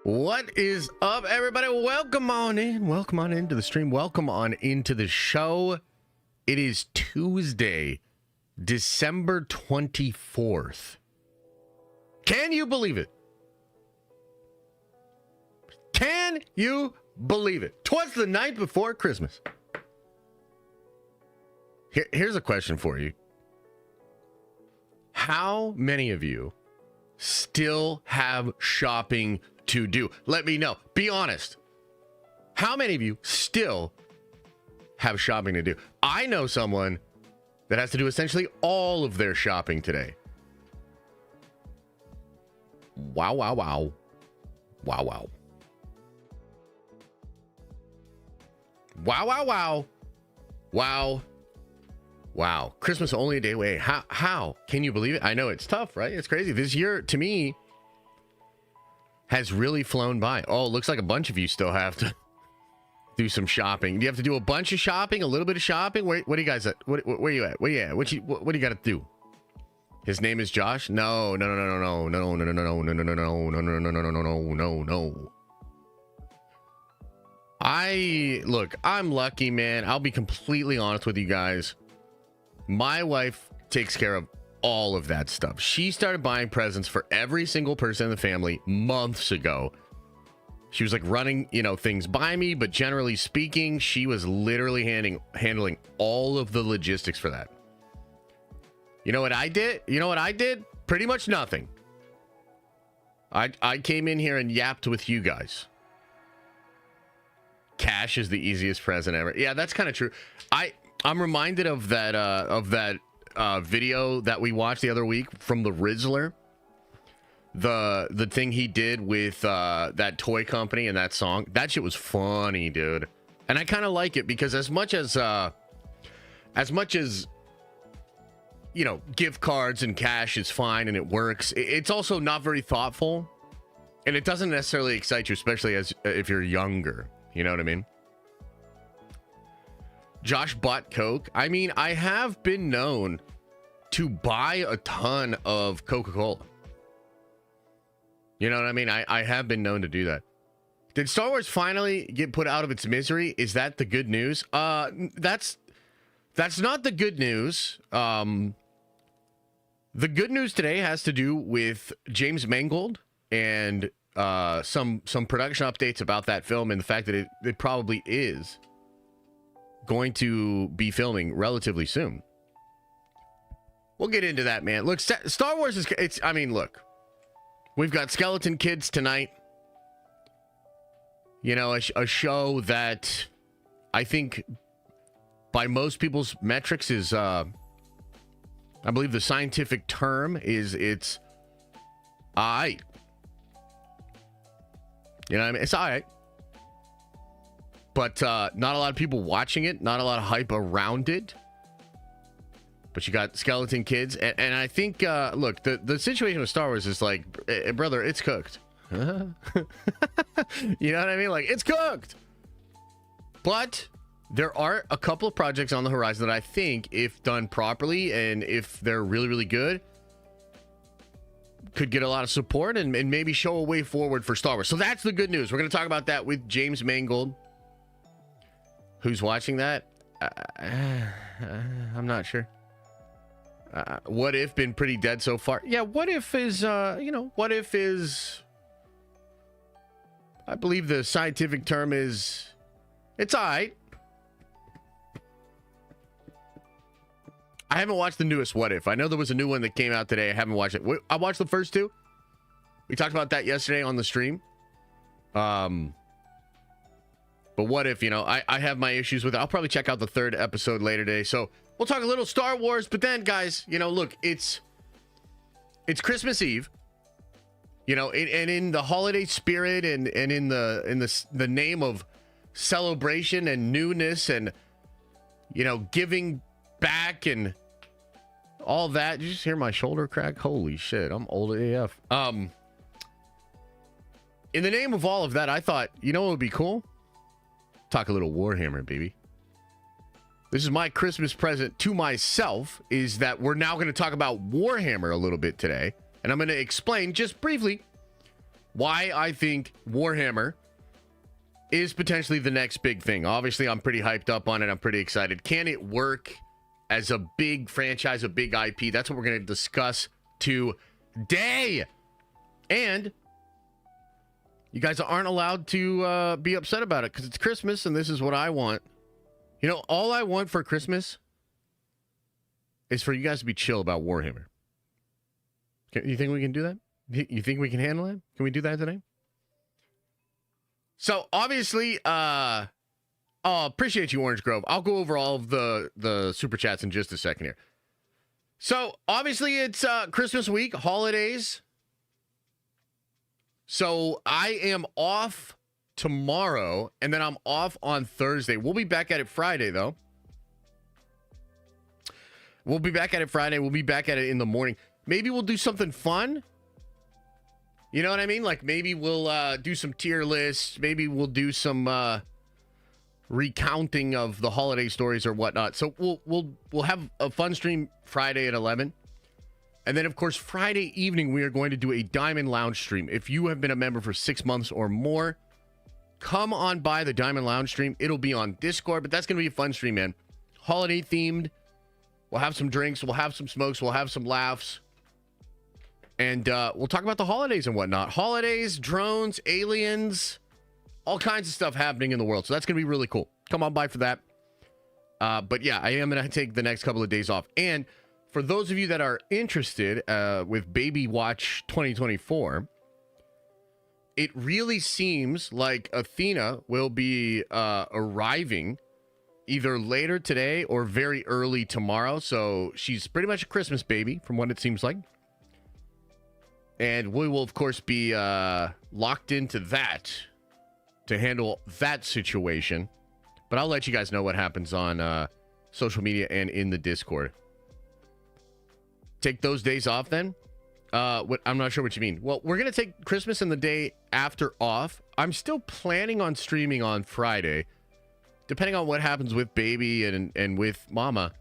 What is up, everybody? Welcome on in. Welcome on into the stream. Welcome on into the show. It is Tuesday, December 24th. Can you believe it? Can you believe it? 'Twas the night before Christmas. Here's a question for you. How many of you still have shopping to do? Let me know. Be honest. How many of you still have shopping to do? I know someone that has to do essentially all of their shopping today. Wow, wow, wow. Wow, wow. Wow, wow, wow. Wow. Wow. Christmas only a day away. How? Can you believe it? I know it's tough, right? It's crazy. This year, to me, has really flown by. Oh, it looks like a bunch of you still have to do some shopping. Do you have to do a bunch of shopping? A little bit of shopping? What do you guys at? Where are you at? Where you at? What do you got to do? His name is Josh? No. I'm lucky, man. I'll be completely honest with you guys. My wife takes care of all of that stuff. She started buying presents for every single person in the family months ago. She was like running, things by me, but generally speaking, she was literally handling all of the logistics for that. You know what I did? Pretty much nothing. I came in here and yapped with you guys. Cash is the easiest present ever. Yeah, that's kind of true. I'm reminded of that video that we watched the other week from the Rizzler. The thing he did with that toy company and that song. That shit was funny, dude. And I kind of like it because as much as gift cards and cash is fine and it works, it's also not very thoughtful, and it doesn't necessarily excite you, especially if you're younger. You know what I mean? Josh bought Coke. I mean, I have been known to buy a ton of Coca-Cola. You know what I mean? I have been known to do that. Did Star Wars finally get put out of its misery? Is that the good news? That's not the good news. The good news today has to do with James Mangold and some production updates about that film and the fact that it probably is going to be filming relatively soon. We'll get into that, man. Look, Star Wars look, we've got Skeleton Kids tonight. A show that I think by most people's metrics is, I believe the scientific term is it's aight. You know what I mean? It's all right. But not a lot of people watching it. Not a lot of hype around it. But you got Skeleton Kids. And I think, look, the situation with Star Wars is like, brother, it's cooked. You know what I mean? Like, it's cooked. But there are a couple of projects on the horizon that I think, if done properly and if they're really, really good, could get a lot of support and maybe show a way forward for Star Wars. So that's the good news. We're going to talk about that with James Mangold. Who's watching that? I'm not sure. What If been pretty dead so far? Yeah, What If is, What If is, I believe the scientific term is, it's all right. I haven't watched the newest What If. I know there was a new one that came out today. I haven't watched it. I watched the first two. We talked about that yesterday on the stream. But What If, I have my issues with it. I'll probably check out the third episode later today. So we'll talk a little Star Wars. But then, guys, look, it's Christmas Eve. And in the holiday spirit and in the name of celebration and newness and, giving back and all that. Did you just hear my shoulder crack? Holy shit, I'm old AF. In the name of all of that, I thought, what would be cool? Talk a little Warhammer, baby. This is my Christmas present to myself, is that we're now going to talk about Warhammer a little bit today. And I'm going to explain just briefly why I think Warhammer is potentially the next big thing. Obviously, I'm pretty hyped up on it. I'm pretty excited. Can it work as a big franchise, a big IP? That's what we're going to discuss today. And you guys aren't allowed to be upset about it because it's Christmas and this is what I want. You know, all I want for Christmas is for you guys to be chill about Warhammer. You think we can do that? You think we can handle it? Can we do that today? So, obviously, appreciate you, Orange Grove. I'll go over all of the super chats in just a second here. So, obviously, it's Christmas week, holidays. So, I am off tomorrow, and then I'm off on Thursday. We'll be back at it Friday, though. We'll be back at it Friday. We'll be back at it in the morning. Maybe we'll do something fun. You know what I mean? Like maybe we'll do some tier lists. Maybe we'll do some recounting of the holiday stories or whatnot. So we'll have a fun stream Friday at 11. And then, of course, Friday evening, we are going to do a Diamond Lounge stream. If you have been a member for 6 months or more, come on by the Diamond Lounge stream. It'll be on Discord, but that's going to be a fun stream, man. Holiday themed. We'll have some drinks. We'll have some smokes. We'll have some laughs. And we'll talk about the holidays and whatnot. Holidays, drones, aliens, all kinds of stuff happening in the world. So that's going to be really cool. Come on by for that. But yeah, I am going to take the next couple of days off. And for those of you that are interested with Baby Watch 2024, it really seems like Athena will be arriving either later today or very early tomorrow. So she's pretty much a Christmas baby from what it seems like. And we will, of course, be locked into that to handle that situation. But I'll let you guys know what happens on social media and in the Discord. Take those days off then? I'm not sure what you mean. Well, we're going to take Christmas and the day after off. I'm still planning on streaming on Friday. Depending on what happens with baby and with mama.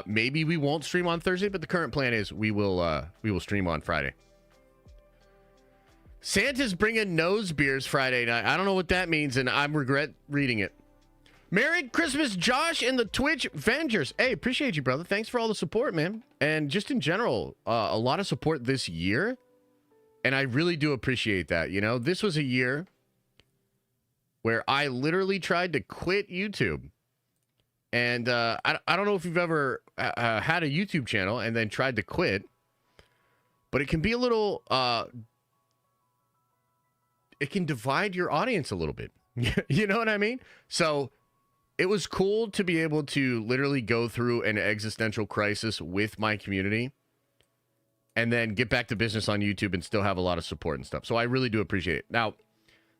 Maybe we won't stream on Thursday, but the current plan is we will stream on Friday. Santa's bringing nose beers Friday night. I don't know what that means, and I regret reading it. Merry Christmas, Josh and the Twitch Vengers. Hey, appreciate you, brother. Thanks for all the support, man. And just in general, a lot of support this year. And I really do appreciate that. You know, this was a year where I literally tried to quit YouTube. And I don't know if you've ever had a YouTube channel and then tried to quit. But it can be a little... it can divide your audience a little bit. You know what I mean? So it was cool to be able to literally go through an existential crisis with my community and then get back to business on YouTube and still have a lot of support and stuff. So I really do appreciate it. Now,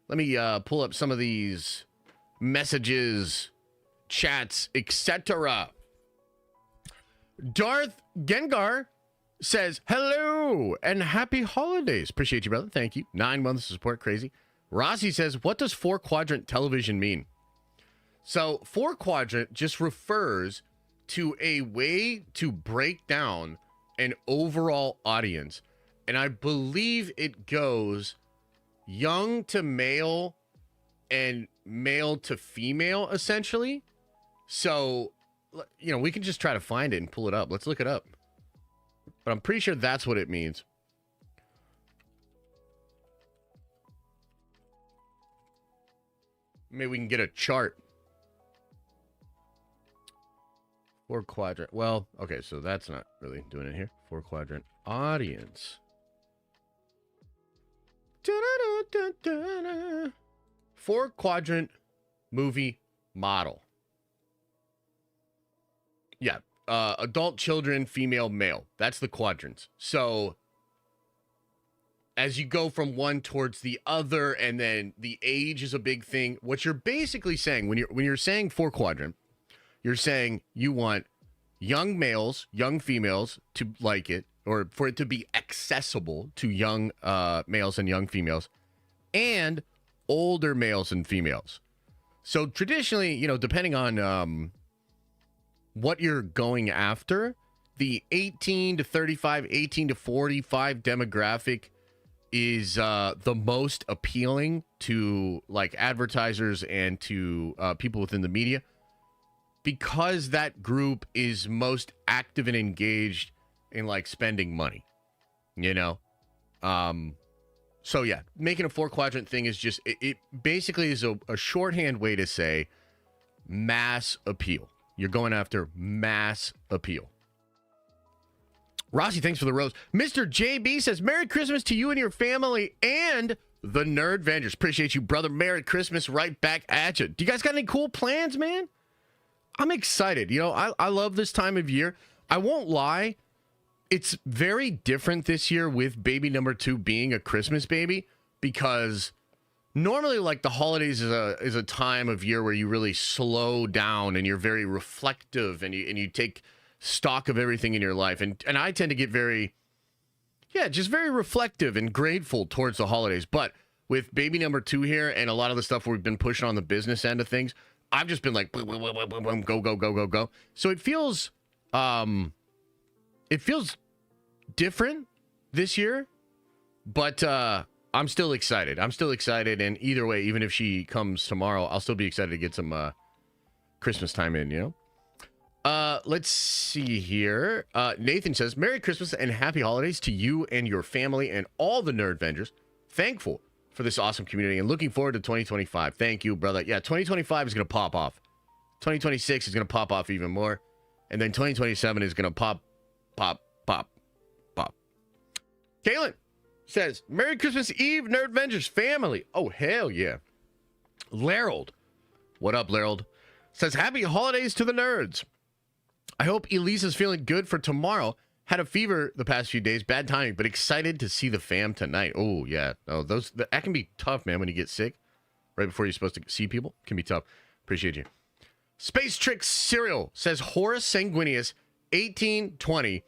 let me pull up some of these messages, chats, etc. Darth Gengar says, hello and happy holidays. Appreciate you, brother. Thank you. 9 months of support. Crazy. Rossi says, what does 4-quadrant television mean? So 4-quadrant just refers to a way to break down an overall audience. And I believe it goes young to male and male to female, essentially. So, you know, we can just try to find it and pull it up. Let's look it up. But I'm pretty sure that's what it means. Maybe we can get a chart. 4-quadrant. Well, okay, so that's not really doing it here. 4-quadrant audience. 4-quadrant movie model. Yeah. Adult, children, female, male. That's the quadrants. So as you go from one towards the other, and then the age is a big thing. What you're basically saying when you're saying 4-quadrant, you're saying you want young males, young females to like it, or for it to be accessible to young males and young females, and older males and females. So traditionally, you know, depending on what you're going after, the 18 to 35, 18 to 45 demographic is the most appealing to like advertisers and to people within the media, because that group is most active and engaged in like spending money, you know? So yeah, making a 4-quadrant thing is just, it basically is a shorthand way to say mass appeal. You're going after mass appeal. Rossi, thanks for the rose. Mr. JB says, Merry Christmas to you and your family and the Nerd Vendors. Appreciate you, brother. Merry Christmas right back at you. Do you guys got any cool plans, man? I'm excited. You know, I love this time of year. I won't lie. It's very different this year with baby number 2 being a Christmas baby, because normally like the holidays is a time of year where you really slow down and you're very reflective and you take stock of everything in your life. And I tend to get very reflective and grateful towards the holidays. But with baby number 2 here and a lot of the stuff we've been pushing on the business end of things, I've just been like, boom, boom, boom, boom, boom, go, go, go, go, go. So it feels different this year, but I'm still excited. And either way, even if she comes tomorrow, I'll still be excited to get some Christmas time in, you know? Let's see here. Nathan says, Merry Christmas and Happy Holidays to you and your family and all the Nerd Vendors. Thankful for this awesome community and looking forward to 2025. Thank you, brother. Yeah, 2025 is going to pop off. 2026 is going to pop off even more. And then 2027 is going to pop. Kaylin says, Merry Christmas Eve, Nerd Vendors family. Oh, hell yeah. Larold. What up, Larold? Says, Happy Holidays to the nerds. I hope Elisa's feeling good for tomorrow. Had a fever the past few days. Bad timing, but excited to see the fam tonight. Oh, yeah. Oh, that can be tough, man, when you get sick. Right before you're supposed to see people. Can be tough. Appreciate you. Space Trick Cereal says, Horus Sanguinius, 1820.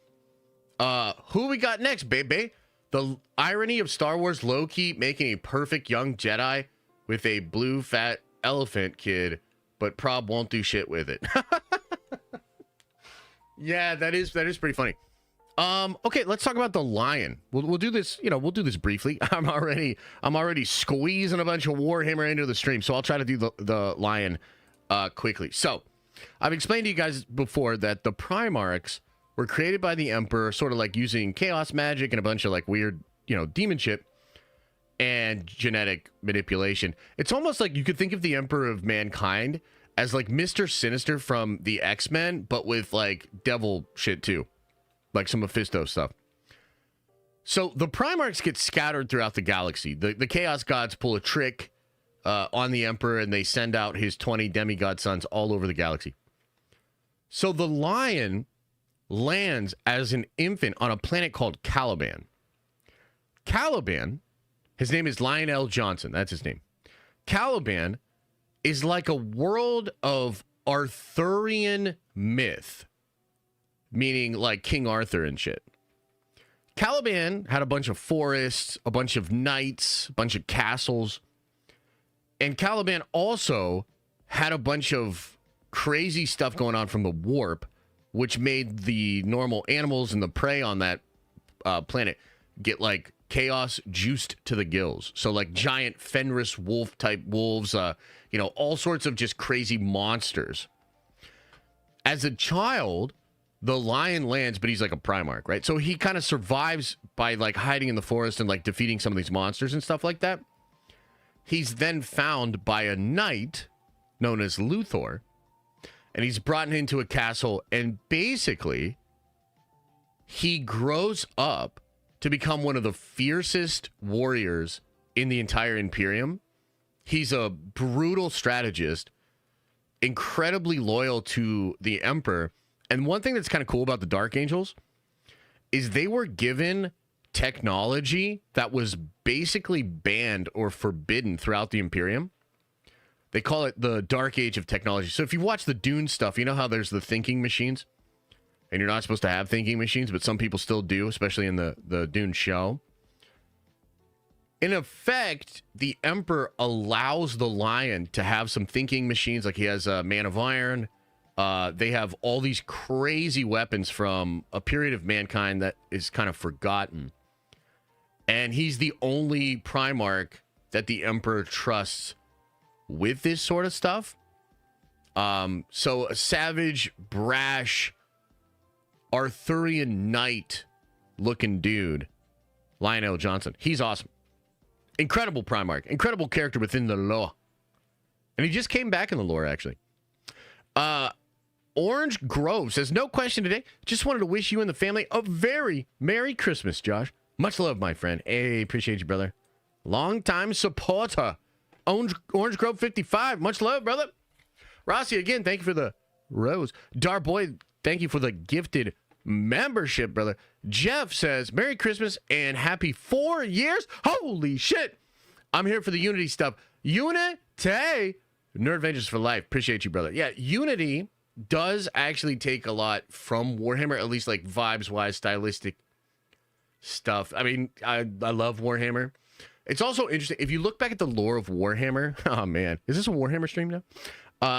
Who we got next, baby? The irony of Star Wars low-key making a perfect young Jedi with a blue fat elephant kid, but Prob won't do shit with it. Yeah, that is pretty funny. Okay, let's talk about the Lion. We'll do this, we'll do this briefly. I'm already squeezing a bunch of Warhammer into the stream, so I'll try to do the Lion quickly. So, I've explained to you guys before that the Primarchs were created by the Emperor, sort of like using chaos magic and a bunch of like weird, demon shit and genetic manipulation. It's almost like you could think of the Emperor of Mankind as like Mr. Sinister from the X-Men, but with like devil shit too. Like some Mephisto stuff. So the Primarchs get scattered throughout the galaxy. The Chaos Gods pull a trick on the Emperor, and they send out his 20 demigod sons all over the galaxy. So the Lion lands as an infant on a planet called Caliban. Caliban, his name is Lionel Johnson. That's his name. Caliban is like a world of Arthurian myth, meaning like King Arthur and shit. Caliban had a bunch of forests, a bunch of knights, a bunch of castles. And Caliban also had a bunch of crazy stuff going on from the warp, which made the normal animals and the prey on that planet get like chaos juiced to the gills. So like giant Fenris wolf type wolves, all sorts of just crazy monsters. As a child, the Lion lands, but he's like a Primarch, right? So he kind of survives by like hiding in the forest and like defeating some of these monsters and stuff like that. He's then found by a knight known as Luthor, and he's brought into a castle, and basically he grows up to become one of the fiercest warriors in the entire Imperium. He's a brutal strategist, incredibly loyal to the Emperor. And one thing that's kind of cool about the Dark Angels is they were given technology that was basically banned or forbidden throughout the Imperium. They call it the Dark Age of technology. So if you watch the Dune stuff, you know how there's the thinking machines? And you're not supposed to have thinking machines, but some people still do, especially in the Dune show. In effect, the Emperor allows the Lion to have some thinking machines. Like he has a Man of Iron. They have all these crazy weapons from a period of mankind that is kind of forgotten. And he's the only Primarch that the Emperor trusts with this sort of stuff. So a savage, brash, Arthurian knight looking dude, Lionel Johnson. He's awesome. Incredible Primarch. Incredible character within the lore. And he just came back in the lore, actually. Orange Grove says, no question today. Just wanted to wish you and the family a very Merry Christmas, Josh. Much love, my friend. Hey, appreciate you, brother. Long-time supporter. Orange Grove 55. Much love, brother. Rossi, again, thank you for the rose. Darboy, thank you for the gifted membership, brother. Jeff says, Merry Christmas and happy 4 years. Holy shit. I'm here for the Unity stuff. Unity. Nerd Vengers for life. Appreciate you, brother. Yeah, Unity does actually take a lot from Warhammer, at least like vibes-wise, stylistic stuff. I mean, I love Warhammer. It's also interesting. If you look back at the lore of Warhammer, oh man, is this a Warhammer stream now?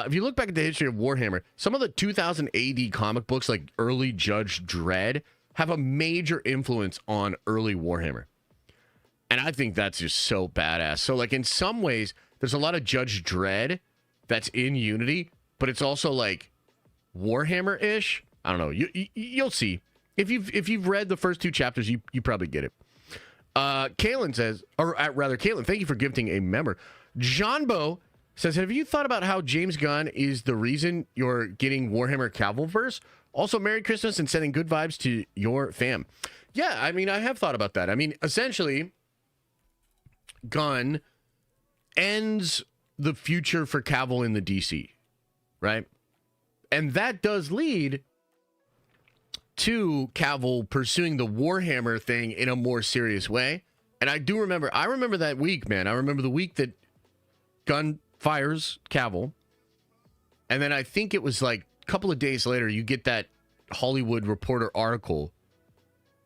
If you look back at the history of Warhammer, some of the 2000 AD comic books, like early Judge Dredd, have a major influence on early Warhammer. And I think that's just so badass. So, like, in some ways, there's a lot of Judge Dredd that's in Unity, but it's also, like, Warhammer-ish. I don't know. You'll see. If you've read the first 2 chapters, you probably get it. Kalen says, or rather, Kalen, thank you for gifting a member. Johnbo says, have you thought about how James Gunn is the reason you're getting Warhammer Cavalverse? Also, Merry Christmas and sending good vibes to your fam. Yeah, I mean, I have thought about that. I mean, essentially, Gunn ends the future for Cavill in the DC, right? And that does lead to Cavill pursuing the Warhammer thing in a more serious way. And I remember that week, man. I remember the week that Gunn fires Cavill. And then I think it was like a couple of days later, you get that Hollywood Reporter article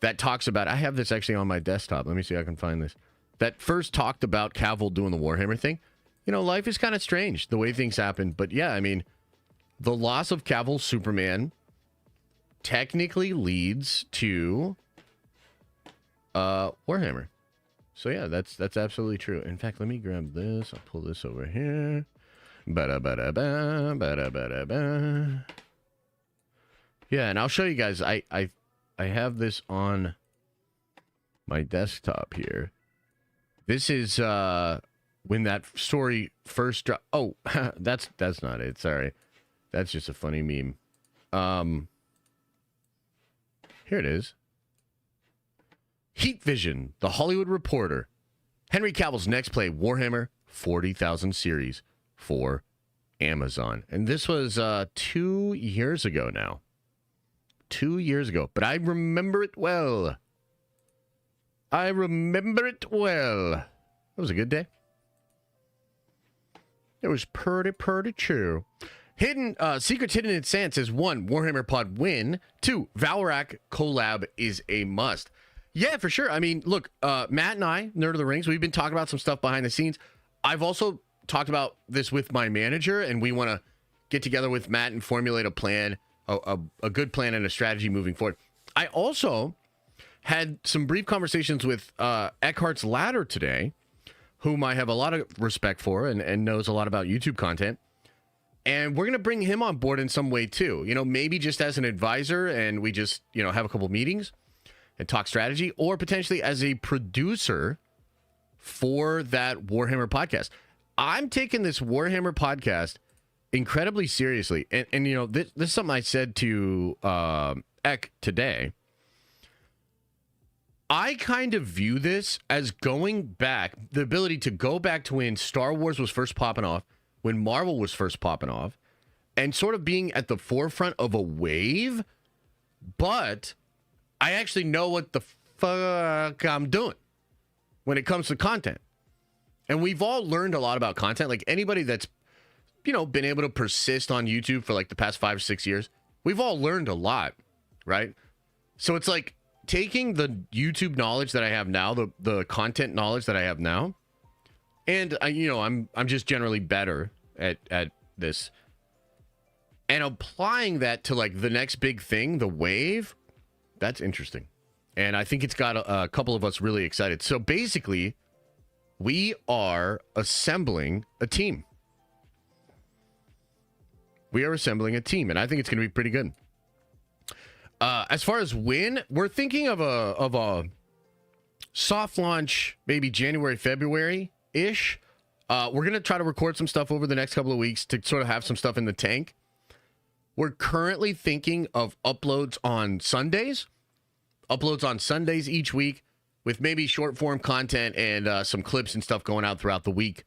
that talks about, I have this actually on my desktop. Let me see if I can find this. That first talked about Cavill doing the Warhammer thing. You know, life is kind of strange, the way things happen. But yeah, I mean, the loss of Cavill's Superman technically leads to Warhammer. So yeah, that's absolutely true. In fact, let me grab this. I'll pull this over here. Ba-da-ba-da-ba, ba-da-ba-da-ba. Yeah, and I'll show you guys. I have this on my desktop here. This is when that story first dropped. Oh, that's not it. Sorry. That's just a funny meme. Here it is. Heat Vision, The Hollywood Reporter. Henry Cavill's next play, Warhammer 40,000 series for Amazon. And this was 2 years ago now. 2 years ago. But I remember it well. That was a good day. It was pretty true. Secrets Hidden in Sand says, 1, Warhammer Pod win. 2, Valrak collab is a must. Yeah, for sure. I mean, look, Matt and I, Nerd of the Rings, we've been talking about some stuff behind the scenes. I've also talked about this with my manager, and we want to get together with Matt and formulate a plan, a good plan and a strategy moving forward. I also had some brief conversations with Eckhart's Ladder today, whom I have a lot of respect for and knows a lot about YouTube content. And we're going to bring him on board in some way too. You know, maybe just as an advisor and we just, you know, have a couple meetings and talk strategy, or potentially as a producer for that Warhammer podcast. I'm taking this Warhammer podcast incredibly seriously. And you know, this is something I said to Eck today. I kind of view this as going back, the ability to go back to when Star Wars was first popping off, when Marvel was first popping off, and sort of being at the forefront of a wave, but I actually know what the fuck I'm doing when it comes to content. And we've all learned a lot about content. Like anybody that's, you know, been able to persist on YouTube for like the past 5 or 6 years, we've all learned a lot, right? So it's like taking the YouTube knowledge that I have now, the content knowledge that I have now, and you know, I'm just generally better at this, and applying that to like the next big thing, the wave. That's interesting. And I think it's got a couple of us really excited. So basically, we are assembling a team. We are assembling a team, and I think it's going to be pretty good. As far as when, we're thinking of a soft launch, maybe January, February-ish. We're going to try to record some stuff over the next couple of weeks to sort of have some stuff in the tank. We're currently thinking of uploads on Sundays each week with maybe short form content and some clips and stuff going out throughout the week.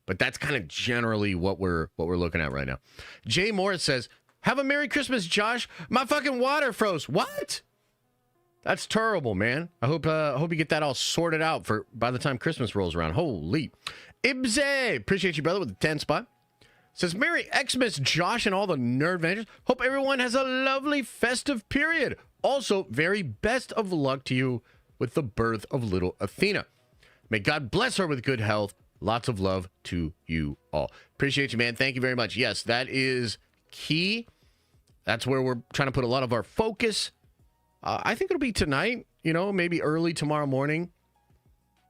But that's kind of generally what we're looking at right now. Jay Morris says, "Have a Merry Christmas, Josh. My fucking water froze." What? That's terrible, man. I hope you get that all sorted out for by the time Christmas rolls around. Holy. Ibze, appreciate you, brother, with the 10 spot. Says, "Merry Xmas, Josh, and all the Nerd Vengers. Hope everyone has a lovely festive period. Also, very best of luck to you with the birth of little Athena. May God bless her with good health. Lots of love to you all." Appreciate you, man. Thank you very much. Yes, that is key. That's where we're trying to put a lot of our focus. I think it'll be tonight, maybe early tomorrow morning.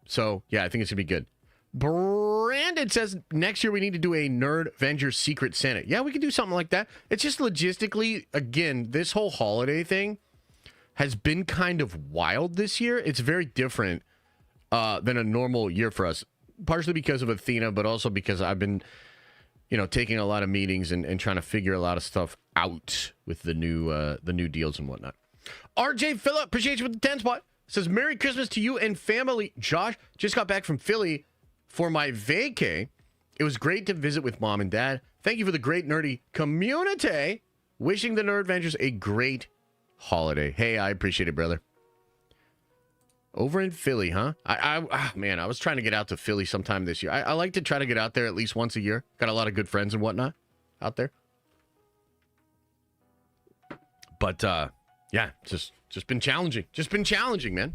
So, yeah, I think it's going to be good. Brandon says, "Next year we need to do a Nerd Venger Secret Santa." Yeah, we could do something like that. It's just logistically, again, this whole holiday thing has been kind of wild this year. It's very different than a normal year for us, partially because of Athena, but also because I've been, taking a lot of meetings and trying to figure a lot of stuff out with the new deals and whatnot. RJ Phillip, appreciate you with the 10 spot. Says, "Merry Christmas to you and family. Josh, just got back from Philly for my vacay. It was great to visit with mom and dad. Thank you for the great nerdy community. Wishing the Nerd Vengers a great holiday." Hey, I appreciate it, brother. Over in Philly, huh? Man, I was trying to get out to Philly sometime this year. I like to try to get out there at least once a year. Got a lot of good friends and whatnot out there. But, yeah, just been challenging. Just been challenging, man.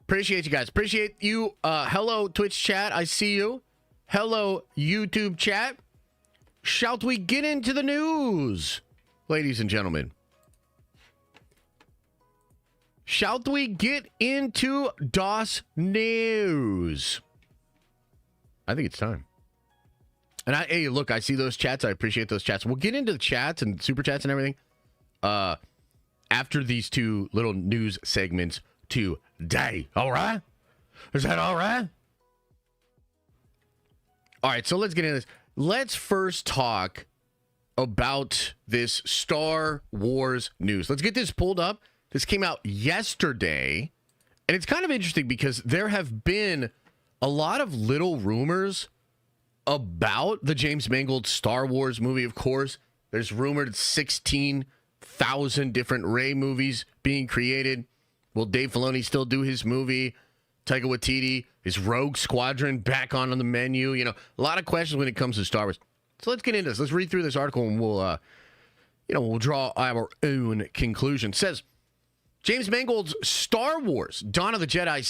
Appreciate you guys. Appreciate you. Hello, Twitch chat. I see you. Hello, YouTube chat. Shall we get into the news, ladies and gentlemen? Shall we get into DOS news? I think it's time. And hey, look, I see those chats. I appreciate those chats. We'll get into the chats and super chats and everything after these two little news segments today. All right? Is that all right? All right, so let's get into this. Let's first talk about this Star Wars news. Let's get this pulled up. This came out yesterday, and it's kind of interesting because there have been a lot of little rumors about the James Mangold Star Wars movie. Of course, there's rumored 16,000 different Rey movies being created. Will Dave Filoni still do his movie? Taika Waititi, is Rogue Squadron back on the menu? A lot of questions when it comes to Star Wars. So let's get into this. Let's read through this article and we'll draw our own conclusion. It says, James Mangold's Star Wars Dawn of the Jedi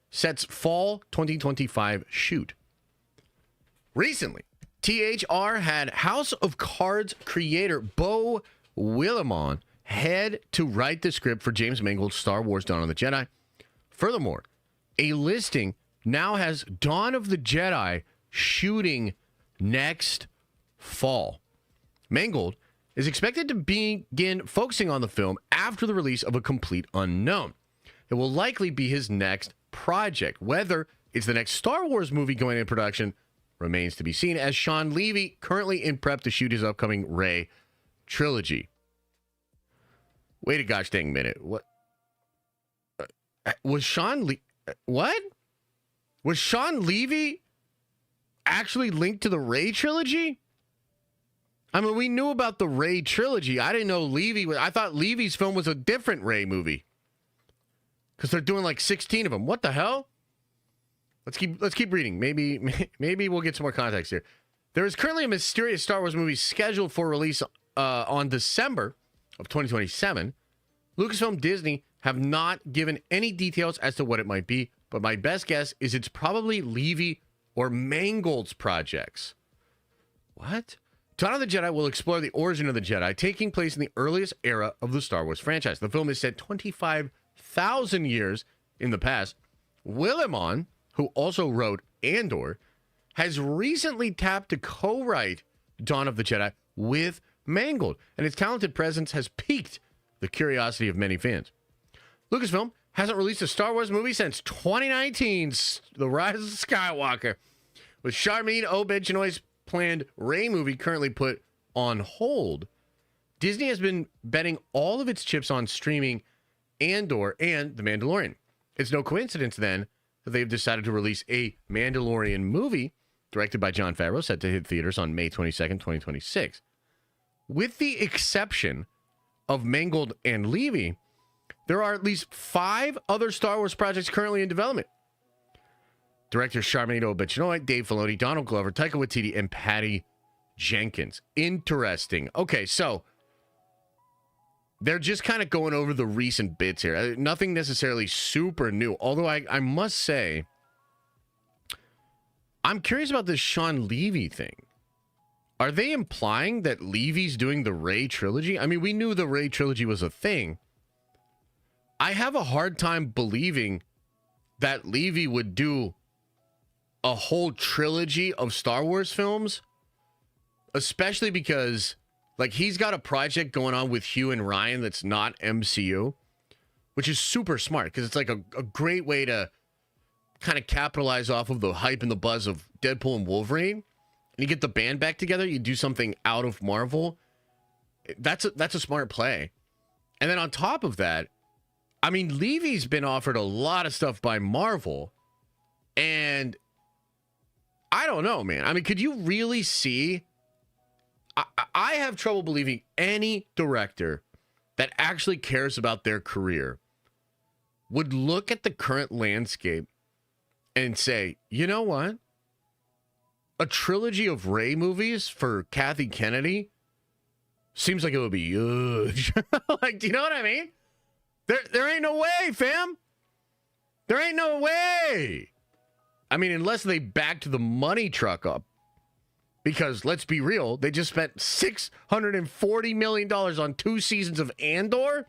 sets fall 2025 shoot. Recently, THR had House of Cards creator Beau Willimon head to write the script for James Mangold's Star Wars Dawn of the Jedi. Furthermore, a listing now has Dawn of the Jedi shooting next fall. Mangold is expected to begin focusing on the film after the release of A Complete Unknown. It will likely be his next project. Whether it's the next Star Wars movie going into production remains to be seen, as Sean Levy currently in prep to shoot his upcoming Rey trilogy. Wait a gosh dang minute. What? Was Sean Levy actually linked to the Rey trilogy? I mean, we knew about the Rey trilogy. I didn't know I thought Levy's film was a different Rey movie. Because they're doing like 16 of them. What the hell? Let's keep reading. Maybe we'll get some more context here. There is currently a mysterious Star Wars movie scheduled for release on December of 2027. Lucasfilm Disney have not given any details as to what it might be, but my best guess is it's probably Levy or Mangold's projects. What? Dawn of the Jedi will explore the origin of the Jedi, taking place in the earliest era of the Star Wars franchise. The film is set 25,000 years in the past. Willimon, who also wrote Andor, has recently tapped to co-write Dawn of the Jedi with Mangold, and his talented presence has piqued the curiosity of many fans. Lucasfilm hasn't released a Star Wars movie since 2019's The Rise of Skywalker, with Charmin Obed-Chinoy's planned Rey movie currently put on hold. Disney has been betting all of its chips on streaming Andor and The Mandalorian. It's no coincidence, then, that they've decided to release a Mandalorian movie directed by Jon Favreau, set to hit theaters on May 22nd, 2026. With the exception of Mangold and Levy, there are at least 5 other Star Wars projects currently in development. Directors Charmin Obed-Chinoy, Dave Filoni, Donald Glover, Taika Waititi, and Patty Jenkins. Interesting. Okay, so they're just kind of going over the recent bits here. Nothing necessarily super new, although I must say, I'm curious about this Sean Levy thing. Are they implying that Levy's doing the Rey trilogy? I mean, we knew the Rey trilogy was a thing. I have a hard time believing that Levy would do a whole trilogy of Star Wars films, especially because, like, he's got a project going on with Hugh and Ryan that's not MCU, which is super smart because it's like a great way to kind of capitalize off of the hype and the buzz of Deadpool and Wolverine. And you get the band back together, you do something out of Marvel. That's a smart play. And then on top of that, I mean, Levy's been offered a lot of stuff by Marvel, and I don't know, man. I mean, could you really see? I have trouble believing any director that actually cares about their career would look at the current landscape and say, you know what? A trilogy of Rey movies for Kathy Kennedy seems like it would be huge. Like, do you know what I mean? There ain't no way, fam. There ain't no way. I mean, unless they backed the money truck up. Because let's be real, they just spent $640 million on 2 seasons of Andor.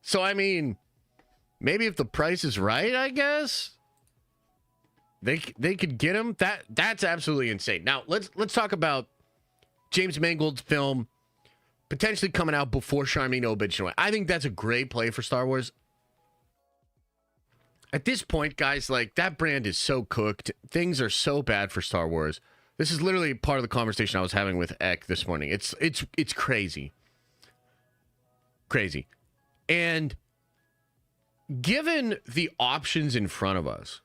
So, I mean, maybe if the price is right, I guess they could get him. That's absolutely insane. Now, let's talk about James Mangold's film potentially coming out before Charmin Obed-Chinoy. I think that's a great play for Star Wars. At this point, guys, like, that brand is so cooked. Things are so bad for Star Wars. This is literally part of the conversation I was having with Eck this morning. It's crazy. Crazy. And given the options in front of us,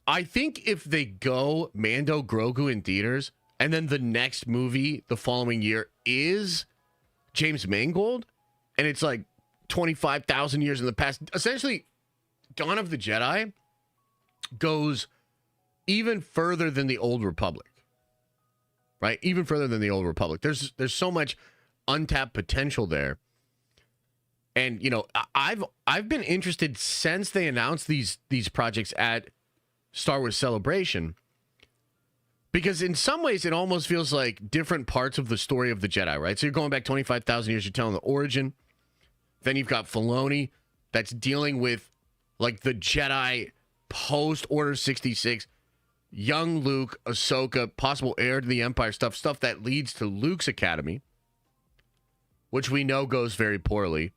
I think if they go Mando Grogu in theaters, and then the next movie the following year is James Mangold, and it's like 25,000 years in the past, essentially Dawn of the Jedi goes even further than the Old Republic, right? Even further than the Old Republic. There's so much untapped potential there. And, you know, I've been interested since they announced these projects at Star Wars Celebration, because in some ways it almost feels like different parts of the story of the Jedi, right? So you're going back 25,000 years, you're telling the origin. Then you've got Filoni that's dealing with, like, the Jedi post Order 66, young Luke, Ahsoka, possible heir to the Empire stuff that leads to Luke's Academy, which we know goes very poorly.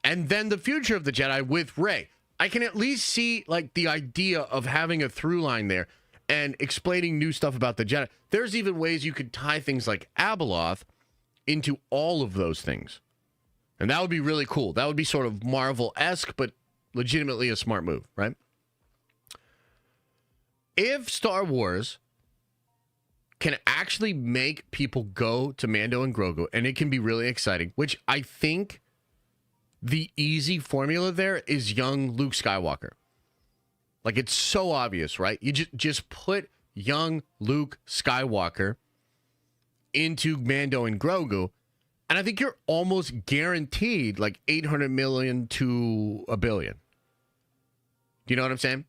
And then the future of the Jedi with Rey. I can at least see, like, the idea of having a through line there and explaining new stuff about the Jedi. There's even ways you could tie things like Abeloth into all of those things. And that would be really cool. That would be sort of Marvel-esque, but legitimately a smart move, right? If Star Wars can actually make people go to Mando and Grogu, and it can be really exciting, which I think the easy formula there is young Luke Skywalker. Like, it's so obvious, right? You just put young Luke Skywalker into Mando and Grogu, and I think you're almost guaranteed like 800 million to $1 billion. Do you know what I'm saying?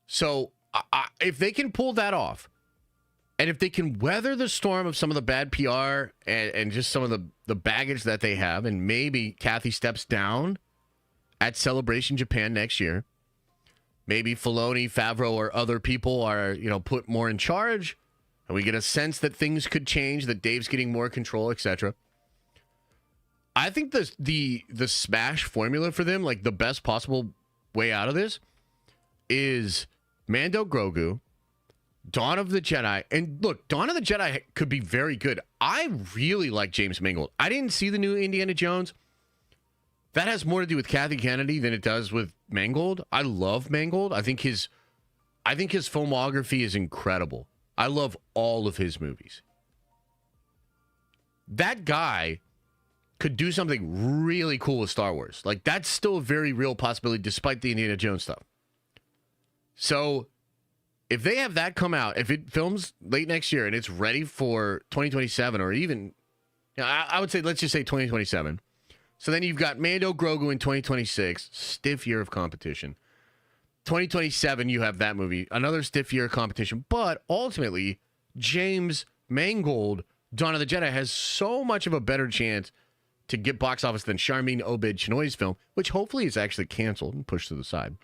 So if they can pull that off, And if they can weather the storm of some of the bad PR and just some of the baggage that they have, and maybe Kathy steps down at Celebration Japan next year, maybe Filoni, Favreau, or other people are, put more in charge, and we get a sense that things could change, that Dave's getting more control, etc. I think the smash formula for them, like the best possible way out of this, is Mando Grogu, Dawn of the Jedi. And look, Dawn of the Jedi could be very good. I really like James Mangold. I didn't see the new Indiana Jones. That has more to do with Kathy Kennedy than it does with Mangold. I love Mangold. I think his filmography is incredible. I love all of his movies. That guy could do something really cool with Star Wars. Like, that's still a very real possibility despite the Indiana Jones stuff. So if they have that come out, if it films late next year and it's ready for 2027 or even, I would say, let's just say 2027. So then you've got Mando Grogu in 2026, stiff year of competition. 2027, you have that movie, another stiff year of competition. But ultimately, James Mangold, Dawn of the Jedi, has so much of a better chance to get box office than Sharmeen Obaid-Chinoy's film, which hopefully is actually canceled and pushed to the side.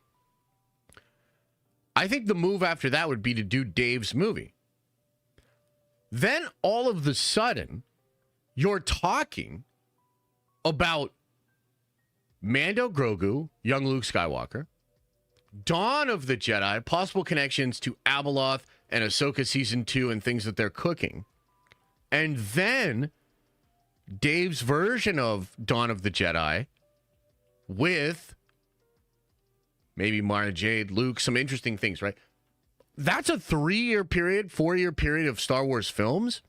I think the move after that would be to do Dave's movie. Then all of the sudden, you're talking about Mando Grogu, young Luke Skywalker, Dawn of the Jedi, possible connections to Abeloth and Ahsoka Season 2 and things that they're cooking. And then Dave's version of Dawn of the Jedi with maybe Mara Jade, Luke, some interesting things, right? That's a 3-year period, 4-year period of Star Wars films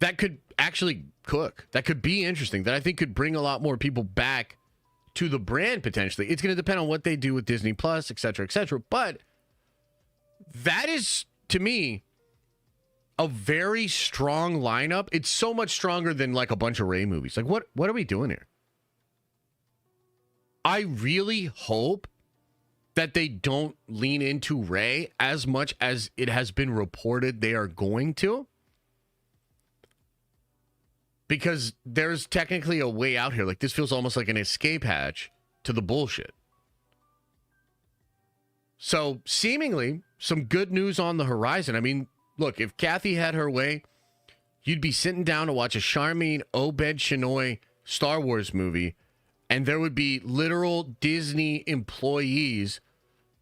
that could actually cook. That could be interesting. That I think could bring a lot more people back to the brand potentially. It's going to depend on what they do with Disney Plus, et cetera, et cetera. But that is, to me, a very strong lineup. It's so much stronger than like a bunch of Rey movies. Like, what are we doing here? I really hope that they don't lean into Rey as much as it has been reported they are going to. Because there's technically a way out here. Like, this feels almost like an escape hatch to the bullshit. So, seemingly, some good news on the horizon. I mean, look, if Kathy had her way, you'd be sitting down to watch a Sharmeen Obaid-Chinoy Star Wars movie, and there would be literal Disney employees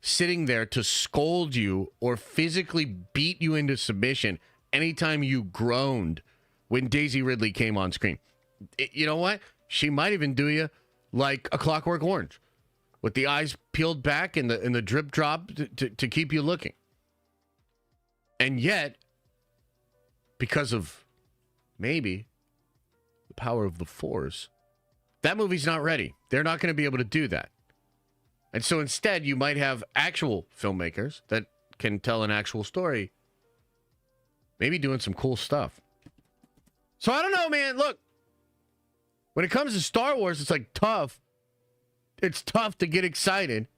sitting there to scold you or physically beat you into submission anytime you groaned when Daisy Ridley came on screen. You know what? She might even do you like A Clockwork Orange, with the eyes peeled back and the drip drop to keep you looking. And yet, because of maybe the power of the Force, that movie's not ready. They're not going to be able to do that. And so instead, you might have actual filmmakers that can tell an actual story, maybe doing some cool stuff. So I don't know, man. Look, when it comes to Star Wars, it's like tough. It's tough to get excited.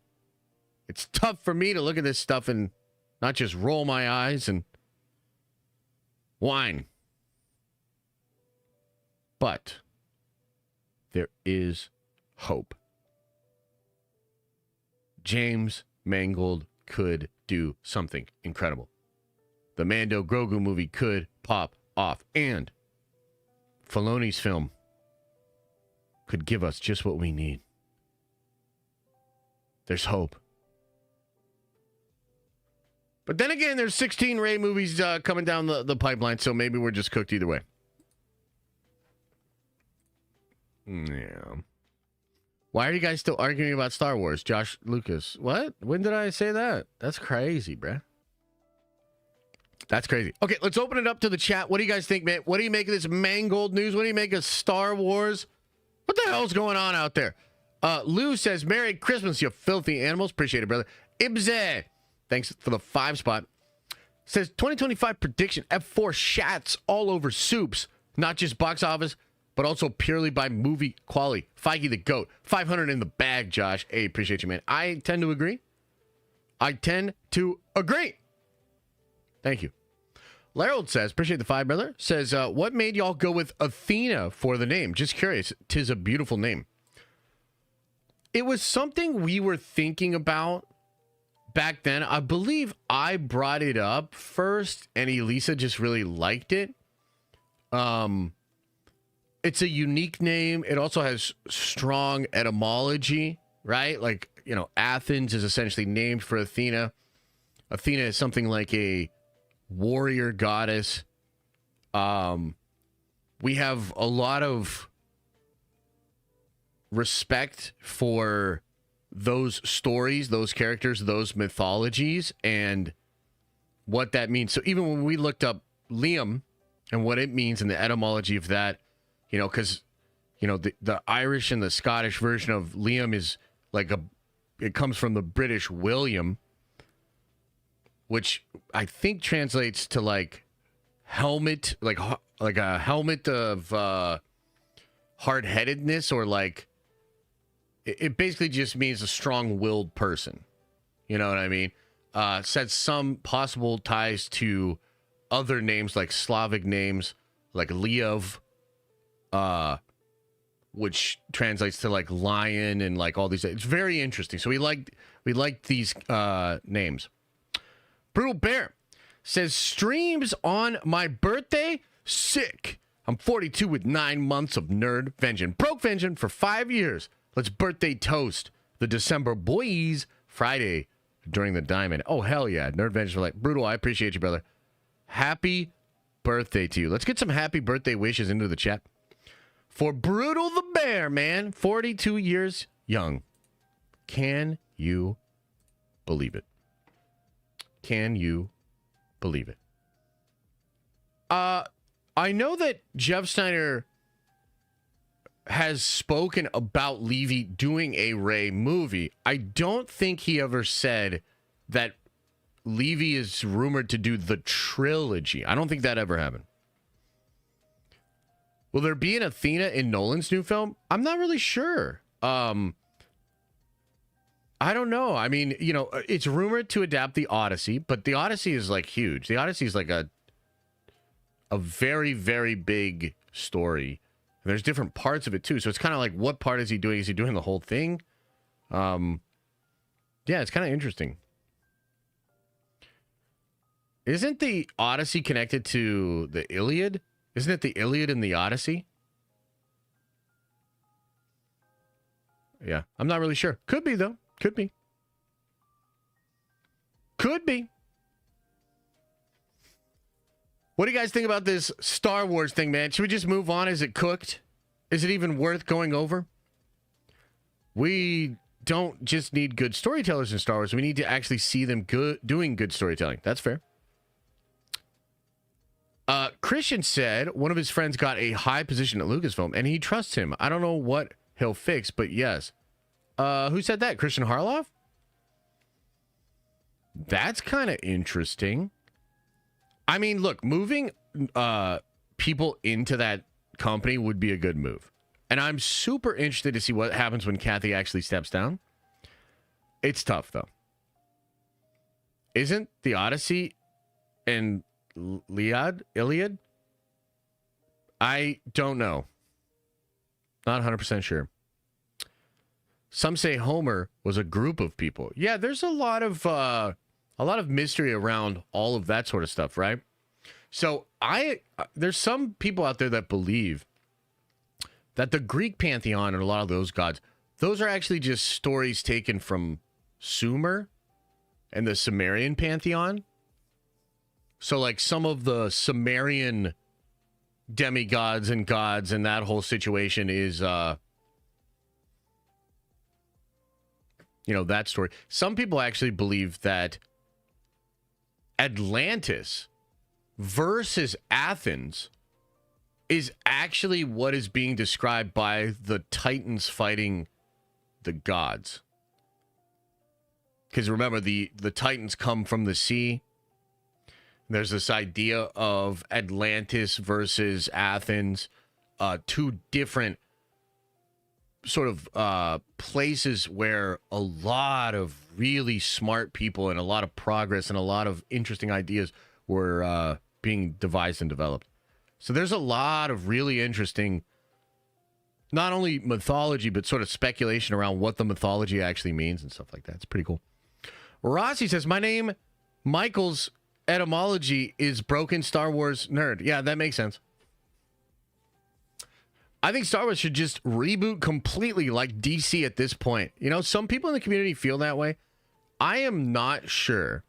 It's tough for me to look at this stuff and not just roll my eyes and whine. But there is hope. James Mangold could do something incredible. The Mando Grogu movie could pop off. And Filoni's film could give us just what we need. There's hope. But then again, there's 16 Rey movies coming down the pipeline, so maybe we're just cooked either way. Yeah. Why are you guys still arguing about Star Wars? Josh Lucas. What? When did I say that? That's crazy, bruh. That's crazy. Okay, let's open it up to the chat. What do you guys think, man? What do you make of this Mangold news? What do you make of Star Wars? What the hell's going on out there? Lou says, Merry Christmas, you filthy animals. Appreciate it, brother. Ibze, thanks for the 5 spot. Says, 2025 prediction, F4 shats all over soups. Not just box office, but also purely by movie quality. Feige the GOAT. 500 in the bag, Josh. Hey, appreciate you, man. I tend to agree. Thank you. Larold says, appreciate the 5, brother. Says, what made y'all go with Athena for the name? Just curious. 'Tis a beautiful name. It was something we were thinking about back then. I believe I brought it up first, and Elisa just really liked it. It's a unique name. It also has strong etymology, right? Like, you know, Athens is essentially named for Athena. Athena is something like a warrior goddess. We have a lot of respect for those stories, those characters, those mythologies, and what that means. So even when we looked up Liam and what it means and the etymology of that, you know, because, you know, the Irish and the Scottish version of Liam is like it comes from the British William, which I think translates to like helmet, like a helmet of hard-headedness, or like it basically just means a strong-willed person. You know what I mean? Sets some possible ties to other names, like Slavic names, like Leov, which translates to like lion and like all these. It's very interesting. So we like these names. Brutal Bear says, streams on my birthday? Sick. I'm 42 with 9 months of nerd vengeance. Broke vengeance for 5 years. Let's birthday toast the December boys Friday during the Diamond. Oh, hell yeah. Nerd vengeance for like, Brutal, I appreciate you, brother. Happy birthday to you. Let's get some happy birthday wishes into the chat. For Brutal the Bear, man. 42 years young. Can you believe it? Can you believe it? I know that Jeff Snyder has spoken about Levy doing a Ray movie. I don't think he ever said that Levy is rumored to do the trilogy. I don't think that ever happened. Will there be an Athena in Nolan's new film? I'm not really sure. I don't know. I mean, you know, it's rumored to adapt the Odyssey, but the Odyssey is like huge. The Odyssey is like a very, very big story. And there's different parts of it too. So it's kind of like, what part is he doing? Is he doing the whole thing? Yeah, it's kind of interesting. Isn't the Odyssey connected to the Iliad? Isn't it the Iliad and the Odyssey? Yeah, I'm not really sure. Could be, though. Could be. Could be. What do you guys think about this Star Wars thing, man? Should we just move on? Is it cooked? Is it even worth going over? We don't just need good storytellers in Star Wars. We need to actually see them doing good storytelling. That's fair. Christian said one of his friends got a high position at Lucasfilm, and he trusts him. I don't know what he'll fix, but yes. Who said that? Christian Harloff? That's kind of interesting. I mean, look, moving people into that company would be a good move. And I'm super interested to see what happens when Kathy actually steps down. It's tough, though. Isn't the Odyssey and Iliad? I don't know. Not 100% sure. Some say Homer was a group of people. Yeah, there's a lot of mystery around all of that sort of stuff, right? So there's some people out there that believe that the Greek pantheon and a lot of those gods, those are actually just stories taken from Sumer and the Sumerian pantheon. So like some of the Sumerian demigods and gods and that whole situation is, that story. Some people actually believe that Atlantis versus Athens is actually what is being described by the Titans fighting the gods. Because remember, the Titans come from the sea. There's this idea of Atlantis versus Athens, two different sort of places where a lot of really smart people and a lot of progress and a lot of interesting ideas were being devised and developed. So there's a lot of really interesting, not only mythology, but sort of speculation around what the mythology actually means and stuff like that. It's pretty cool. Rossi says, my name, Michael's etymology is broken Star Wars nerd. Yeah, that makes sense. I think Star Wars should just reboot completely like DC at this point. You know, some people in the community feel that way. I am not sure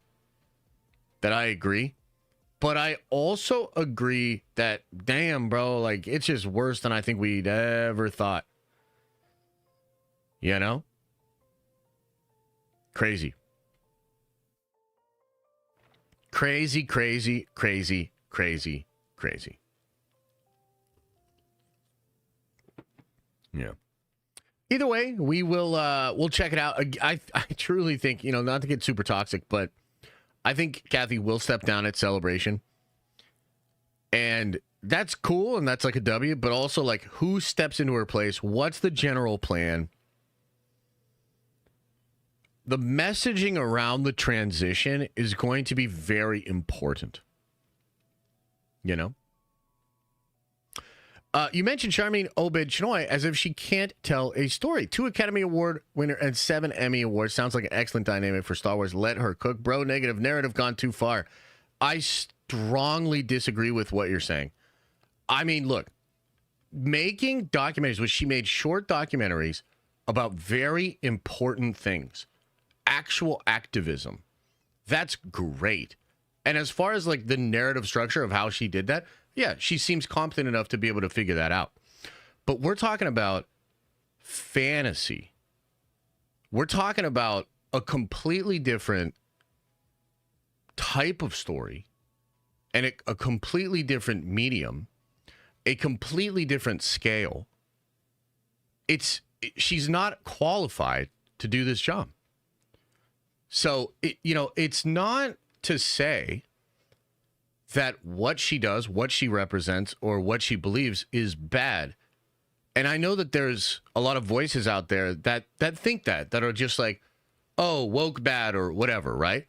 that I agree, but I also agree that, damn, bro, like, it's just worse than I think we'd ever thought. You know? Crazy. Crazy, crazy, crazy, crazy, crazy. Yeah. Either way, we will we'll check it out. I truly think, you know, not to get super toxic, but I think Kathy will step down at Celebration. And that's cool, and that's like a W, but also, like, who steps into her place? What's the general plan? The messaging around the transition is going to be very important. You know? You mentioned Charmaine Obed-Chinoy as if she can't tell a story. 2 Academy Award winner and 7 Emmy Awards. Sounds like an excellent dynamic for Star Wars. Let her cook. Bro, negative narrative gone too far. I strongly disagree with what you're saying. I mean, look, making documentaries, which she made short documentaries about very important things, actual activism, that's great. And as far as like the narrative structure of how she did that, yeah, she seems competent enough to be able to figure that out. But we're talking about fantasy. We're talking about a completely different type of story and a completely different medium, a completely different scale. She's not qualified to do this job. So, it's not to say that what she does, what she represents, or what she believes is bad. And I know that there's a lot of voices out there that think that are just like, oh, woke bad or whatever, right?